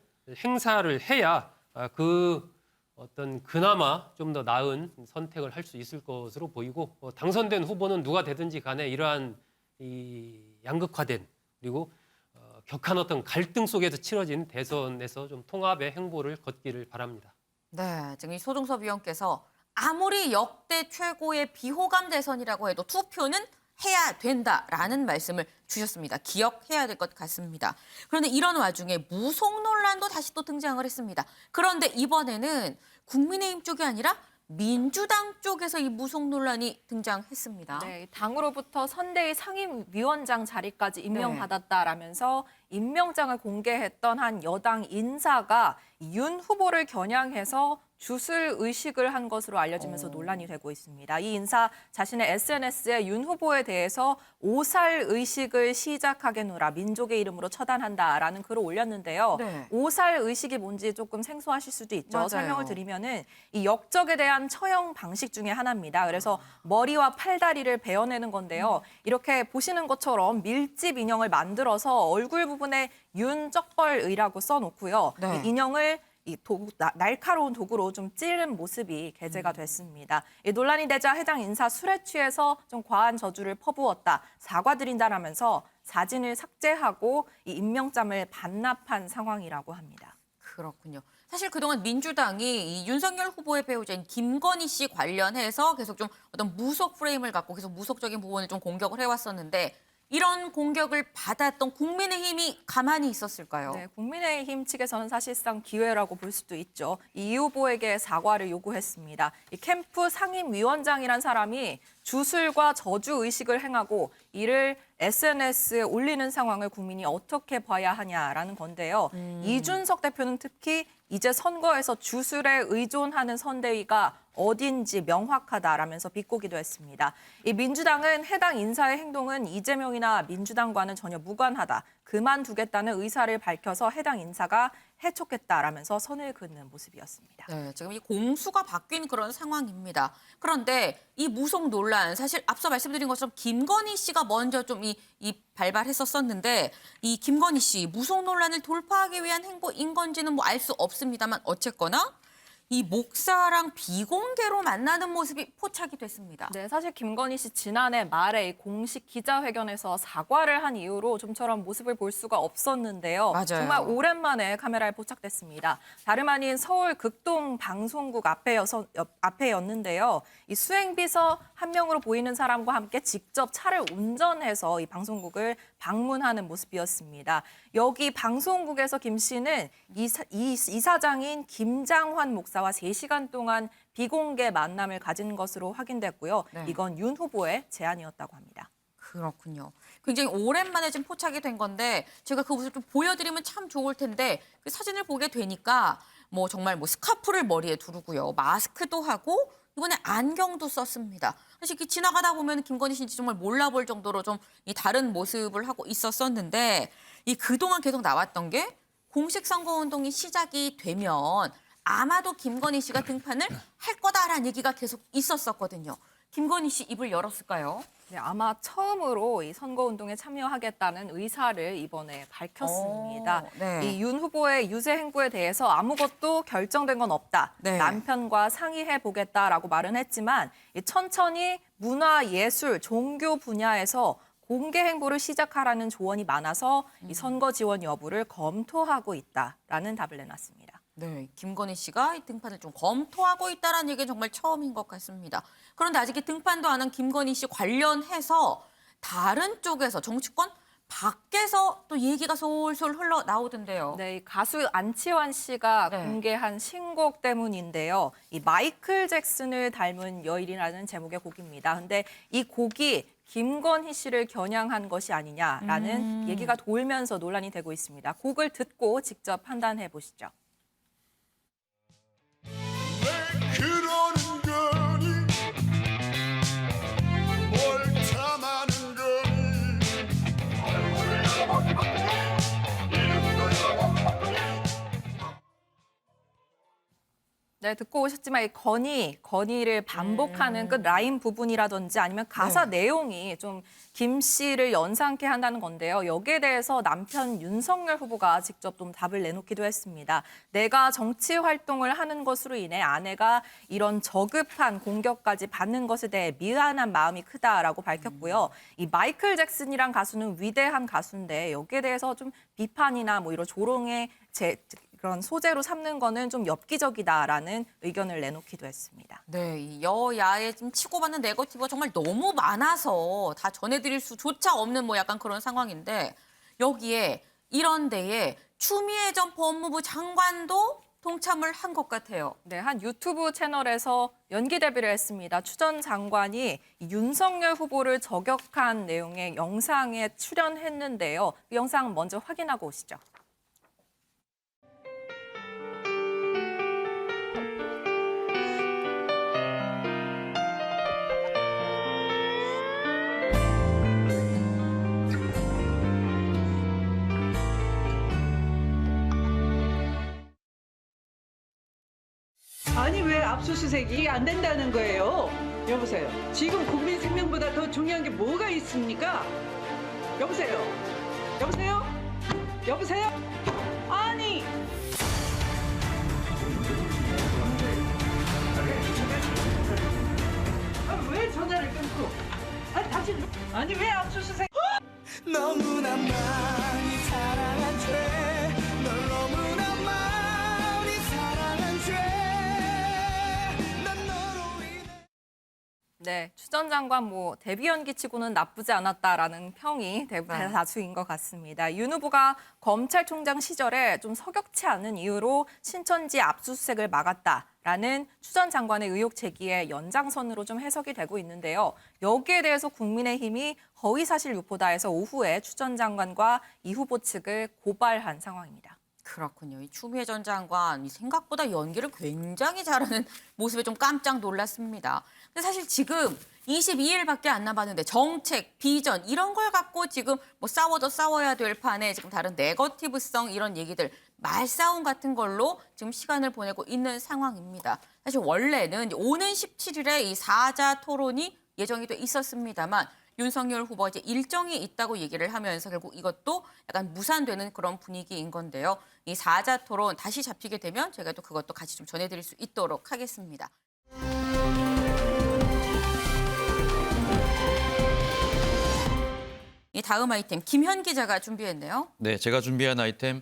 행사를 해야 그 어떤 그나마 좀 더 나은 선택을 할 수 있을 것으로 보이고 당선된 후보는 누가 되든지 간에 이러한 이 양극화된 그리고 격한 어떤 갈등 속에서 치러진 대선에서 좀 통합의 행보를 걷기를 바랍니다. 네, 지금 이 소중섭 위원께서 아무리 역대 최고의 비호감 대선이라고 해도 투표는 해야 된다라는 말씀을 주셨습니다. 기억해야 될 것 같습니다. 그런데 이런 와중에 무속 논란도 다시 또 등장을 했습니다. 그런데 이번에는 국민의힘 쪽이 아니라 민주당 쪽에서 이 무속 논란이 등장했습니다. 네, 당으로부터 선대위 상임위원장 자리까지 임명받았다라면서 임명장을 공개했던 한 여당 인사가 윤 후보를 겨냥해서 주술 의식을 한 것으로 알려지면서 논란이 되고 있습니다. 이 인사 자신의 SNS에 윤 후보에 대해서 오살 의식을 시작하게노라 민족의 이름으로 처단한다라는 글을 올렸는데요. 네. 오살 의식이 뭔지 조금 생소하실 수도 있죠. 맞아요. 설명을 드리면은 이 역적에 대한 처형 방식 중에 하나입니다. 그래서 머리와 팔다리를 베어내는 건데요. 이렇게 보시는 것처럼 밀집 인형을 만들어서 얼굴 부분에 윤적벌의라고 써놓고요. 네. 이 인형을 날카로운 도구로 좀 찌른 모습이 게재가 됐습니다. 이 논란이 되자 해당 인사 술에 취해서 좀 과한 저주를 퍼부었다, 사과드린다라면서 사진을 삭제하고 이 임명장을 반납한 상황이라고 합니다. 그렇군요. 사실 그동안 민주당이 이 윤석열 후보의 배우자인 김건희 씨 관련해서 계속 좀 어떤 무속 프레임을 갖고 계속 무속적인 부분을 좀 공격을 해왔었는데 이런 공격을 받았던 국민의힘이 가만히 있었을까요? 네, 국민의힘 측에서는 사실상 기회라고 볼 수도 있죠. 이 후보에게 사과를 요구했습니다. 이 캠프 상임위원장이란 사람이 주술과 저주 의식을 행하고 이를 SNS에 올리는 상황을 국민이 어떻게 봐야 하냐라는 건데요. 이준석 대표는 특히 이제 선거에서 주술에 의존하는 선대위가 어딘지 명확하다라면서 비꼬기도 했습니다. 이 민주당은 해당 인사의 행동은 이재명이나 민주당과는 전혀 무관하다. 그만두겠다는 의사를 밝혀서 해당 인사가 해촉했다라면서 선을 긋는 모습이었습니다. 네, 지금 이 공수가 바뀐 그런 상황입니다. 그런데 이 무속 논란 사실 앞서 말씀드린 것처럼 김건희 씨가 먼저 좀 발발했었는데 이 김건희 씨 무속 논란을 돌파하기 위한 행보인 건지는 뭐 알 수 없습니다만 어쨌거나 이 목사랑 비공개로 만나는 모습이 포착이 됐습니다. 네, 사실 김건희 씨 지난해 말에 이 공식 기자회견에서 사과를 한 이후로 좀처럼 모습을 볼 수가 없었는데요. 맞아요. 정말 오랜만에 카메라에 포착됐습니다. 다름 아닌 서울 극동 방송국 앞에였는데요. 이 수행비서 한 명으로 보이는 사람과 함께 직접 차를 운전해서 이 방송국을 방문하는 모습이었습니다. 여기 방송국에서 김 씨는 이사장인 김장환 목사와 3시간 동안 비공개 만남을 가진 것으로 확인됐고요. 네. 이건 윤 후보의 제안이었다고 합니다. 그렇군요. 굉장히 오랜만에 지금 포착이 된 건데 제가 그 모습 좀 보여드리면 참 좋을 텐데 그 사진을 보게 되니까 뭐 정말 뭐 스카프를 머리에 두르고요. 마스크도 하고 이번에 안경도 썼습니다. 사실 이렇게 지나가다 보면 김건희 씨인지 정말 몰라볼 정도로 좀 이 다른 모습을 하고 있었었는데 이 그동안 계속 나왔던 게 공식 선거운동이 시작이 되면 아마도 김건희 씨가 등판을 할 거다라는 얘기가 계속 있었었거든요. 김건희 씨 입을 열었을까요? 네, 아마 처음으로 이 선거운동에 참여하겠다는 의사를 이번에 밝혔습니다. 네. 이 윤 후보의 유세 행보에 대해서 아무것도 결정된 건 없다. 네. 남편과 상의해 보겠다라고 말은 했지만 천천히 문화, 예술, 종교 분야에서 공개 행보를 시작하라는 조언이 많아서 이 선거 지원 여부를 검토하고 있다라는 답을 내놨습니다. 네, 김건희 씨가 이 등판을 좀 검토하고 있다는 얘기는 정말 처음인 것 같습니다. 그런데 아직 등판도 안 한 김건희 씨 관련해서 다른 쪽에서 정치권 밖에서 또 얘기가 솔솔 흘러나오던데요. 네, 가수 안치환 씨가 네. 공개한 신곡 때문인데요. 이 마이클 잭슨을 닮은 여인이라는 제목의 곡입니다. 근데 이 곡이 김건희 씨를 겨냥한 것이 아니냐라는 얘기가 돌면서 논란이 되고 있습니다. 곡을 듣고 직접 판단해 보시죠. 그러는 거니 뭘 참아는 거니 네, 듣고 오셨지만 이 건의를 반복하는 그 라인 부분이라든지 아니면 가사 내용이 좀 김 씨를 연상케 한다는 건데요. 여기에 대해서 남편 윤석열 후보가 직접 좀 답을 내놓기도 했습니다. 내가 정치 활동을 하는 것으로 인해 아내가 이런 저급한 공격까지 받는 것에 대해 미안한 마음이 크다라고 밝혔고요. 이 마이클 잭슨이란 가수는 위대한 가수인데 여기에 대해서 좀 비판이나 뭐 이런 조롱의 그런 소재로 삼는 거는 좀 엽기적이다라는 의견을 내놓기도 했습니다. 네, 이 여야의 지금 치고받는 네거티브가 정말 너무 많아서 다 전해드릴 수조차 없는 뭐 약간 그런 상황인데 여기에 이런 데에 추미애 전 법무부 장관도 동참을 한 것 같아요. 네, 한 유튜브 채널에서 연기 데뷔를 했습니다. 추 전 장관이 윤석열 후보를 저격한 내용의 영상에 출연했는데요. 그 영상 먼저 확인하고 오시죠. 아니 왜 압수수색이 안 된다는 거예요? 여보세요. 지금 국민 생명보다 더 중요한 게 뭐가 있습니까? 여보세요. 여보세요. 여보세요. 아니. 왜 전화를 끊고? 아니 왜 압수수색? 너무나 많이 사랑한 죄널 너무나 많이 사랑한 죄난 너로 인해 네, 추 전 장관 뭐 데뷔 연기치고는 나쁘지 않았다라는 평이 대다수인 것 같습니다. 윤 후보가 검찰총장 시절에 좀 석연치 않은 이유로 신천지 압수수색을 막았다라는 추 전 장관의 의혹 제기의 연장선으로 좀 해석이 되고 있는데요. 여기에 대해서 국민의힘이 허위사실 유포다해서 오후에 추 전 장관과 이 후보 측을 고발한 상황입니다. 그렇군요. 이 추미애 전 장관 생각보다 연기를 굉장히 잘하는 모습에 좀 깜짝 놀랐습니다. 근데 사실 지금 22일밖에 안 남았는데 정책, 비전 이런 걸 갖고 지금 뭐 싸워도 싸워야 될 판에 지금 다른 네거티브성 이런 얘기들 말싸움 같은 걸로 지금 시간을 보내고 있는 상황입니다. 사실 원래는 오는 17일에 이 사자 토론이 예정이 돼 있었습니다만 윤석열 후보가 이제 일정이 있다고 얘기를 하면서 결국 이것도 약간 무산되는 그런 분위기인 건데요. 이 사자 토론 다시 잡히게 되면 제가 또 그것도 같이 좀 전해드릴 수 있도록 하겠습니다. 이 다음 아이템 김현 기자가 준비했네요. 네, 제가 준비한 아이템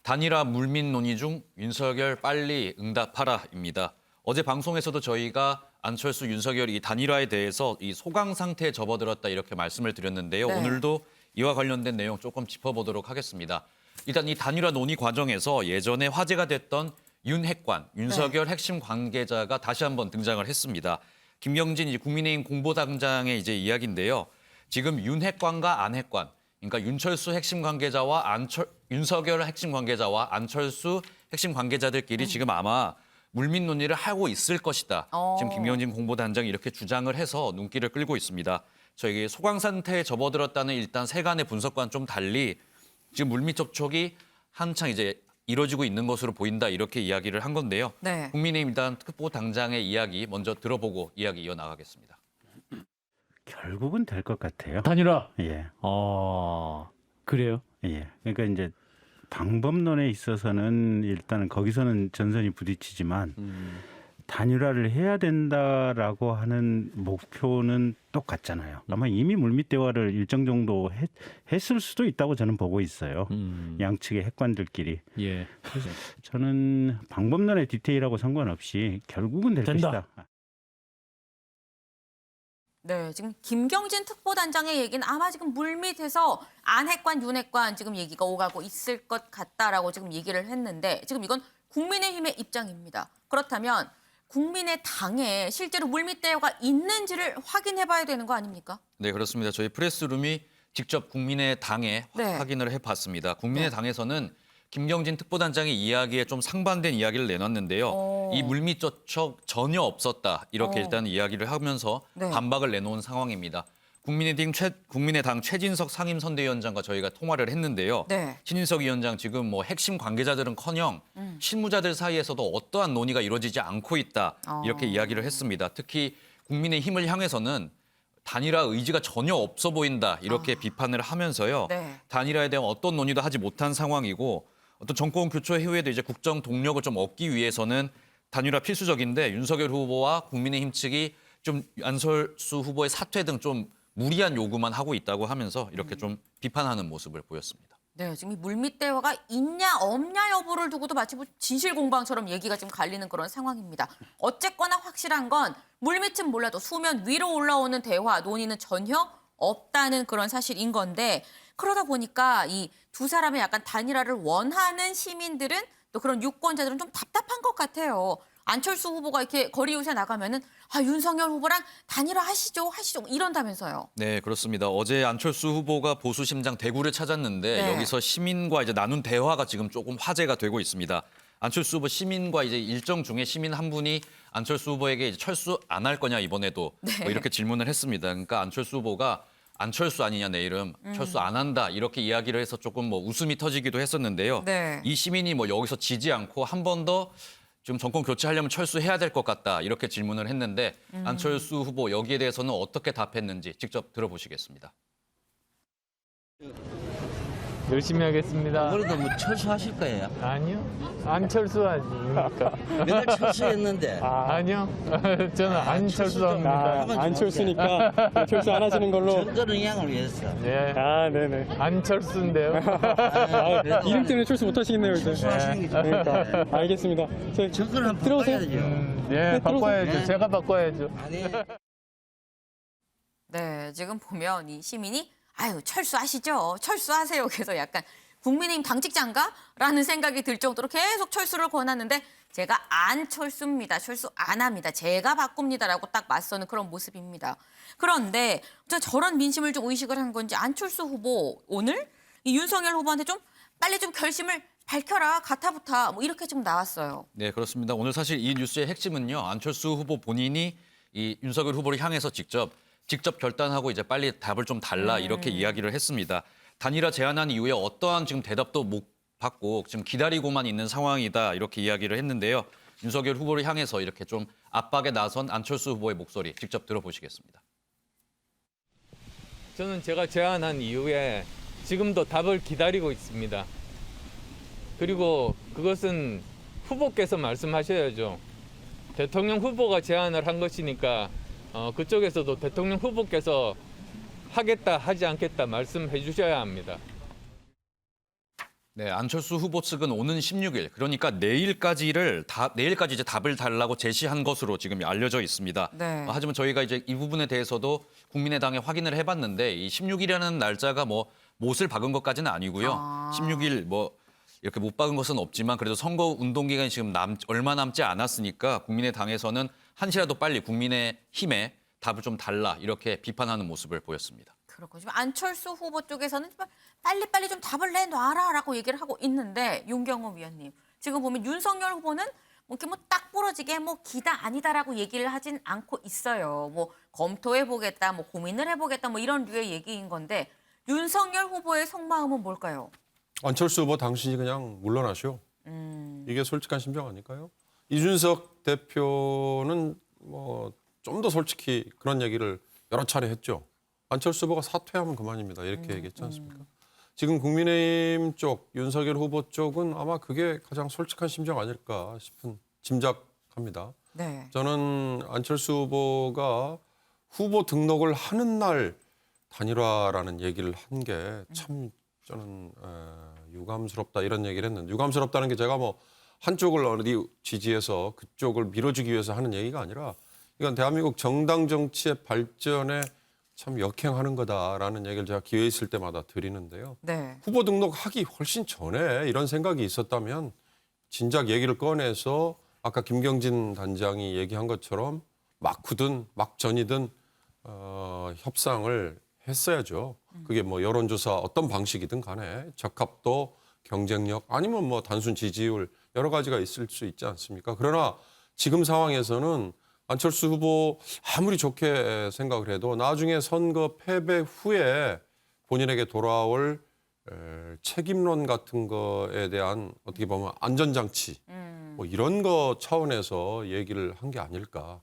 단일화 물밑 논의 중 윤석열 빨리 응답하라입니다. 어제 방송에서도 저희가 안철수, 윤석열 이 단일화에 대해서 이 소강 상태에 접어들었다 이렇게 말씀을 드렸는데요. 네. 오늘도 이와 관련된 내용 조금 짚어보도록 하겠습니다. 일단 이 단일화 논의 과정에서 예전에 화제가 됐던 윤핵관, 윤석열 핵심 관계자가 다시 한번 등장을 했습니다. 김경진 이제 국민의힘 공보단장의 이제 이야기인데요. 지금 윤핵관과 안핵관, 그러니까 윤철수 핵심 관계자와 윤석열 핵심 관계자와 안철수 핵심 관계자들끼리 지금 아마 물밑 논의를 하고 있을 것이다. 지금 김경진 공보단장이 이렇게 주장을 해서 눈길을 끌고 있습니다. 저희 소강 상태에 접어들었다는 일단 세간의 분석과는 좀 달리 지금 물밑 접촉이 한창 이제 이루어지고 있는 것으로 보인다 이렇게 이야기를 한 건데요. 네. 국민의힘 일단 특보당장의 이야기 먼저 들어보고 이야기 이어나가겠습니다. 결국은 될 것 같아요. 단일화. 예. 그래요? 예. 그러니까 이제 방법론에 있어서는 일단은 거기서는 전선이 부딪히지만 단일화를 해야 된다라고 하는 목표는 똑같잖아요. 아마 이미 물밑 대화를 일정 정도 했을 수도 있다고 저는 보고 있어요. 양측의 핵관들끼리. 예. 그래서 저는 방법론의 디테일하고 상관없이 결국은 될 된다. 것이다. 네, 지금 김경진 특보단장의 얘기는 아마 지금 물밑에서 안핵관, 윤핵관 지금 얘기가 오가고 있을 것 같다라고 지금 얘기를 했는데 지금 이건 국민의힘의 입장입니다. 그렇다면 국민의당에 실제로 물밑 대화가 있는지를 확인해봐야 되는 거 아닙니까? 네, 그렇습니다. 저희 프레스룸이 직접 국민의당에 네. 확인을 해봤습니다. 국민의당에서는 김경진 특보단장의 이야기에 좀 상반된 이야기를 내놨는데요. 이 물밑 접촉 전혀 없었다. 이렇게 일단 이야기를 하면서 네. 반박을 내놓은 상황입니다. 국민의당 최진석 상임선대위원장과 저희가 통화를 했는데요. 네. 신인석 위원장 지금 뭐 핵심 관계자들은커녕 실무자들 사이에서도 어떠한 논의가 이루어지지 않고 있다 이렇게 이야기를 했습니다. 특히 국민의힘을 향해서는 단일화 의지가 전혀 없어 보인다 이렇게 비판을 하면서요. 네. 단일화에 대한 어떤 논의도 하지 못한 상황이고 어떤 정권 교체 이후에도 이제 국정 동력을 좀 얻기 위해서는 단일화 필수적인데 윤석열 후보와 국민의힘 측이 좀 안철수 후보의 사퇴 등 좀 무리한 요구만 하고 있다고 하면서 이렇게 좀 비판하는 모습을 보였습니다. 네, 지금 이 물밑 대화가 있냐 없냐 여부를 두고도 마치 뭐 진실 공방처럼 얘기가 좀 갈리는 그런 상황입니다. 어쨌거나 확실한 건 물밑은 몰라도 수면 위로 올라오는 대화, 논의는 전혀 없다는 그런 사실인 건데 그러다 보니까 이 두 사람의 약간 단일화를 원하는 시민들은 또 그런 유권자들은 좀 답답한 것 같아요. 안철수 후보가 이렇게 거리 요새 나가면은 윤석열 후보랑 단일화 하시죠 이런다면서요. 네, 그렇습니다. 어제 안철수 후보가 보수 심장 대구를 찾았는데 네. 여기서 시민과 이제 나눈 대화가 지금 조금 화제가 되고 있습니다. 안철수 후보 시민과 이제 일정 중에 시민 한 분이 안철수 후보에게 이제 철수 안 할 거냐 이번에도 네. 뭐 이렇게 질문을 했습니다. 그러니까 안철수 후보가 안철수 아니냐 내 이름 철수 안 한다 이렇게 이야기를 해서 조금 뭐 웃음이 터지기도 했었는데요. 네. 이 시민이 뭐 여기서 지지 않고 한 번 더 좀 정권 교체하려면 철수해야 될 것 같다 이렇게 질문을 했는데 안철수 후보 여기에 대해서는 어떻게 답했는지 직접 들어보시겠습니다. 열심히 하겠습니다. 그래도 뭐 철수하실 거예요? 아니요. 안 철수하니까. 맨날 철수했는데. 아니요. 저는 안 철수합니다. 안 철수니까 철수 안 하시는 걸로. 정권 의향을 위해서. 네. 네네. 안 철수인데요. 이름 때문에 철수 못 하시겠네요, 이제. 철수하시는 게 좋아요. 그러니까. 알겠습니다. 정권을 한번 바꿔야죠. 네, 바꿔야죠. 네. 제가 바꿔야죠. 아니. 네, 지금 보면 이 시민이 철수하시죠. 철수하세요. 그래서 약간 국민의힘 당직자인가? 라는 생각이 들 정도로 계속 철수를 권하는데 제가 안 철수입니다. 철수 안 합니다. 제가 바꿉니다라고 딱 맞서는 그런 모습입니다. 그런데 저런 민심을 좀 의식을 한 건지 안철수 후보 오늘 이 윤석열 후보한테 좀 빨리 좀 결심을 밝혀라. 가타부타 뭐 이렇게 좀 나왔어요. 네, 그렇습니다. 오늘 사실 이 뉴스의 핵심은요. 안철수 후보 본인이 이 윤석열 후보를 향해서 직접 결단하고 이제 빨리 답을 좀 달라 이렇게 이야기를 했습니다. 단일화 제안한 이후에 어떠한 지금 대답도 못 받고 지금 기다리고만 있는 상황이다 이렇게 이야기를 했는데요. 윤석열 후보를 향해서 이렇게 좀 압박에 나선 안철수 후보의 목소리 직접 들어보시겠습니다. 저는 제가 제안한 이후에 지금도 답을 기다리고 있습니다. 그리고 그것은 후보께서 말씀하셔야죠. 대통령 후보가 제안을 한 것이니까 그쪽에서도 대통령 후보께서 하겠다 하지 않겠다 말씀해 주셔야 합니다. 네, 안철수 후보 측은 오는 16일, 그러니까 내일까지 이제 답을 달라고 제시한 것으로 지금 알려져 있습니다. 네. 하지만 저희가 이제 이 부분에 대해서도 국민의당에 확인을 해봤는데 이 16일이라는 날짜가 뭐 못을 박은 것까지는 아니고요. 16일 뭐 이렇게 못 박은 것은 없지만 그래도 선거 운동 기간이 지금 얼마 남지 않았으니까 국민의당에서는 한시라도 빨리 국민의힘에 답을 좀 달라 이렇게 비판하는 모습을 보였습니다. 그렇고 지금 안철수 후보 쪽에서는 빨리빨리 좀 답을 내놔라라고 얘기를 하고 있는데 윤경호 위원님 지금 보면 윤석열 후보는 뭐 이렇게 딱 부러지게 기다 아니다라고 얘기를 하진 않고 있어요. 뭐 검토해보겠다, 뭐 고민을 해보겠다, 뭐 이런 류의 얘기인 건데 윤석열 후보의 속마음은 뭘까요? 안철수 후보 당신이 그냥 물러나시오. 이게 솔직한 심정 아닐까요? 이준석 대표는 뭐 좀 더 솔직히 그런 얘기를 여러 차례 했죠. 안철수 후보가 사퇴하면 그만입니다. 이렇게 얘기했지 않습니까? 지금 국민의힘 쪽, 윤석열 후보 쪽은 아마 그게 가장 솔직한 심정 아닐까 싶은 짐작합니다. 네. 저는 안철수 후보가 후보 등록을 하는 날 단일화라는 얘기를 한 게 참 저는 유감스럽다 이런 얘기를 했는데 유감스럽다는 게 제가 뭐 한쪽을 어디 지지해서 그쪽을 밀어주기 위해서 하는 얘기가 아니라 이건 대한민국 정당 정치의 발전에 참 역행하는 거다라는 얘기를 제가 기회 있을 때마다 드리는데요. 네. 후보 등록하기 훨씬 전에 이런 생각이 있었다면 진작 얘기를 꺼내서 아까 김경진 단장이 얘기한 것처럼 막후든 막전이든 협상을 했어야죠. 그게 뭐 여론조사 어떤 방식이든 간에 적합도, 경쟁력 아니면 뭐 단순 지지율 여러 가지가 있을 수 있지 않습니까? 그러나 지금 상황에서는 안철수 후보 아무리 좋게 생각을 해도 나중에 선거 패배 후에 본인에게 돌아올 책임론 같은 거에 대한 어떻게 보면 안전장치 뭐 이런 거 차원에서 얘기를 한 게 아닐까.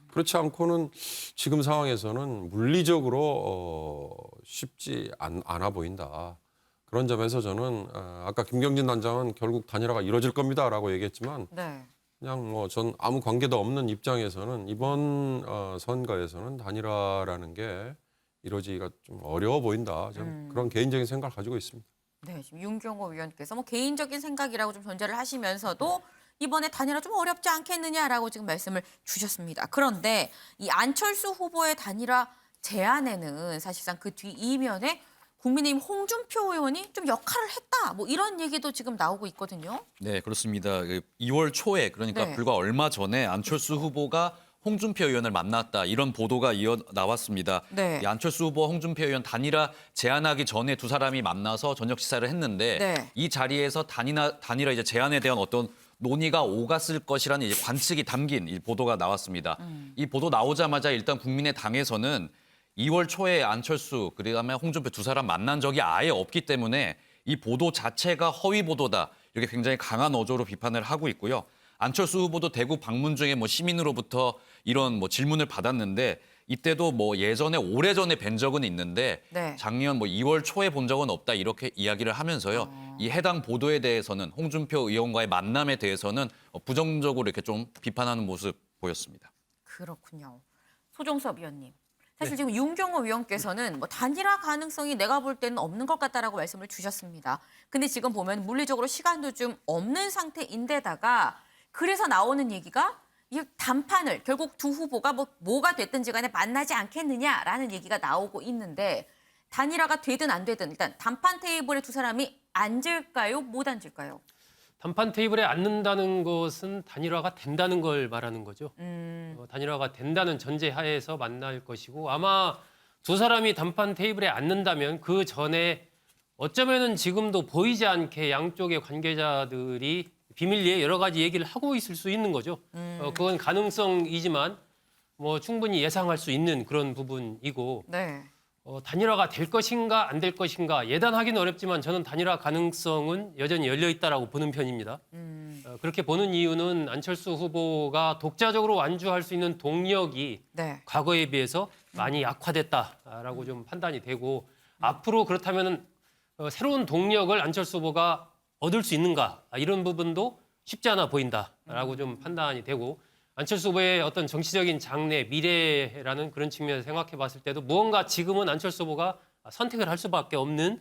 그렇지 않고는 지금 상황에서는 물리적으로 쉽지 않아 보인다. 그런 점에서 저는 아까 김경진 단장은 결국 단일화가 이루어질 겁니다라고 얘기했지만 네. 그냥 뭐 전 아무 관계도 없는 입장에서는 이번 선거에서는 단일화라는 게 이루어지기가 좀 어려워 보인다. 저는 그런 개인적인 생각을 가지고 있습니다. 네, 지금 윤경호 위원께서 뭐 개인적인 생각이라고 좀 전제를 하시면서도 이번에 단일화 좀 어렵지 않겠느냐라고 지금 말씀을 주셨습니다. 그런데 이 안철수 후보의 단일화 제안에는 사실상 그 뒤 이면에 국민의힘 홍준표 의원이 좀 역할을 했다. 뭐 이런 얘기도 지금 나오고 있거든요. 네, 그렇습니다. 2월 초에 그러니까 네. 불과 얼마 전에 안철수 후보가 홍준표 의원을 만났다. 이런 보도가 이어 나왔습니다. 네. 이 안철수 후보와 홍준표 의원 단일화 제안하기 전에 두 사람이 만나서 저녁 식사를 했는데 네. 이 자리에서 단일화 이제 제안에 대한 어떤 논의가 오갔을 것이라는 이제 관측이 담긴 이 보도가 나왔습니다. 이 보도 나오자마자 일단 국민의당에서는 2월 초에 안철수 그다음에 홍준표 두 사람 만난 적이 아예 없기 때문에 이 보도 자체가 허위 보도다. 이렇게 굉장히 강한 어조로 비판을 하고 있고요. 안철수 후보도 대구 방문 중에 뭐 시민으로부터 이런 뭐 질문을 받았는데 이때도 뭐 예전에 오래전에 뵌 적은 있는데 네. 작년 뭐 2월 초에 본 적은 없다 이렇게 이야기를 하면서요. 이 해당 보도에 대해서는 홍준표 의원과의 만남에 대해서는 부정적으로 이렇게 좀 비판하는 모습 보였습니다. 그렇군요. 소종섭 위원님. 사실 네. 지금 윤경호 위원께서는 뭐 단일화 가능성이 내가 볼 때는 없는 것 같다라고 말씀을 주셨습니다. 근데 지금 보면 물리적으로 시간도 좀 없는 상태인데다가 그래서 나오는 얘기가 이 단판을 결국 두 후보가 뭐가 됐든지 간에 만나지 않겠느냐라는 얘기가 나오고 있는데 단일화가 되든 안 되든 일단 단판 테이블에 두 사람이 앉을까요? 못 앉을까요? 단판 테이블에 앉는다는 것은 단일화가 된다는 걸 말하는 거죠. 단일화가 된다는 전제하에서 만날 것이고 아마 두 사람이 단판 테이블에 앉는다면 그 전에 어쩌면은 지금도 보이지 않게 양쪽의 관계자들이 비밀리에 여러 가지 얘기를 하고 있을 수 있는 거죠. 그건 가능성이지만 뭐 충분히 예상할 수 있는 그런 부분이고 네. 단일화가 될 것인가 안 될 것인가 예단하기는 어렵지만 저는 단일화 가능성은 여전히 열려 있다라고 보는 편입니다. 그렇게 보는 이유는 안철수 후보가 독자적으로 완주할 수 있는 동력이 네. 과거에 비해서 많이 약화됐다라고 좀 판단이 되고 앞으로 그렇다면 새로운 동력을 안철수 후보가 얻을 수 있는가 이런 부분도 쉽지 않아 보인다라고 좀 판단이 되고 안철수 후보의 어떤 정치적인 장래, 미래라는 그런 측면에서 생각해 봤을 때도 무언가 지금은 안철수 후보가 선택을 할 수밖에 없는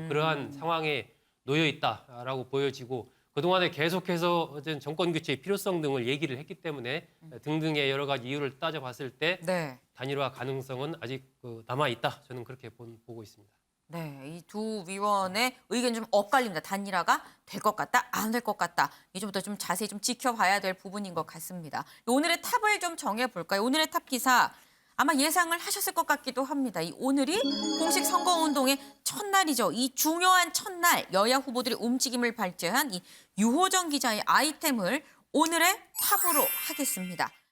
그러한 상황에 놓여 있다라고 보여지고 그동안에 계속해서 어떤 정권 교체의 필요성 등을 얘기를 했기 때문에 등등의 여러 가지 이유를 따져봤을 때 네. 단일화 가능성은 아직 남아 있다. 저는 그렇게 보고 있습니다. 네, 이 두 위원의 의견 좀 엇갈립니다. 단일화가 될 것 같다, 안 될 것 같다. 이 좀부터 좀 자세히 좀 지켜봐야 될 부분인 것 같습니다. 오늘의 탑을 좀 정해볼까요? 오늘의 탑 기사 아마 예상을 하셨을 것 같기도 합니다. 이 오늘이 공식 선거운동의 첫날이죠. 이 중요한 첫날 여야 후보들의 움직임을 발제한 이 유호정 기자의 아이템을 오늘의 탑으로 하겠습니다.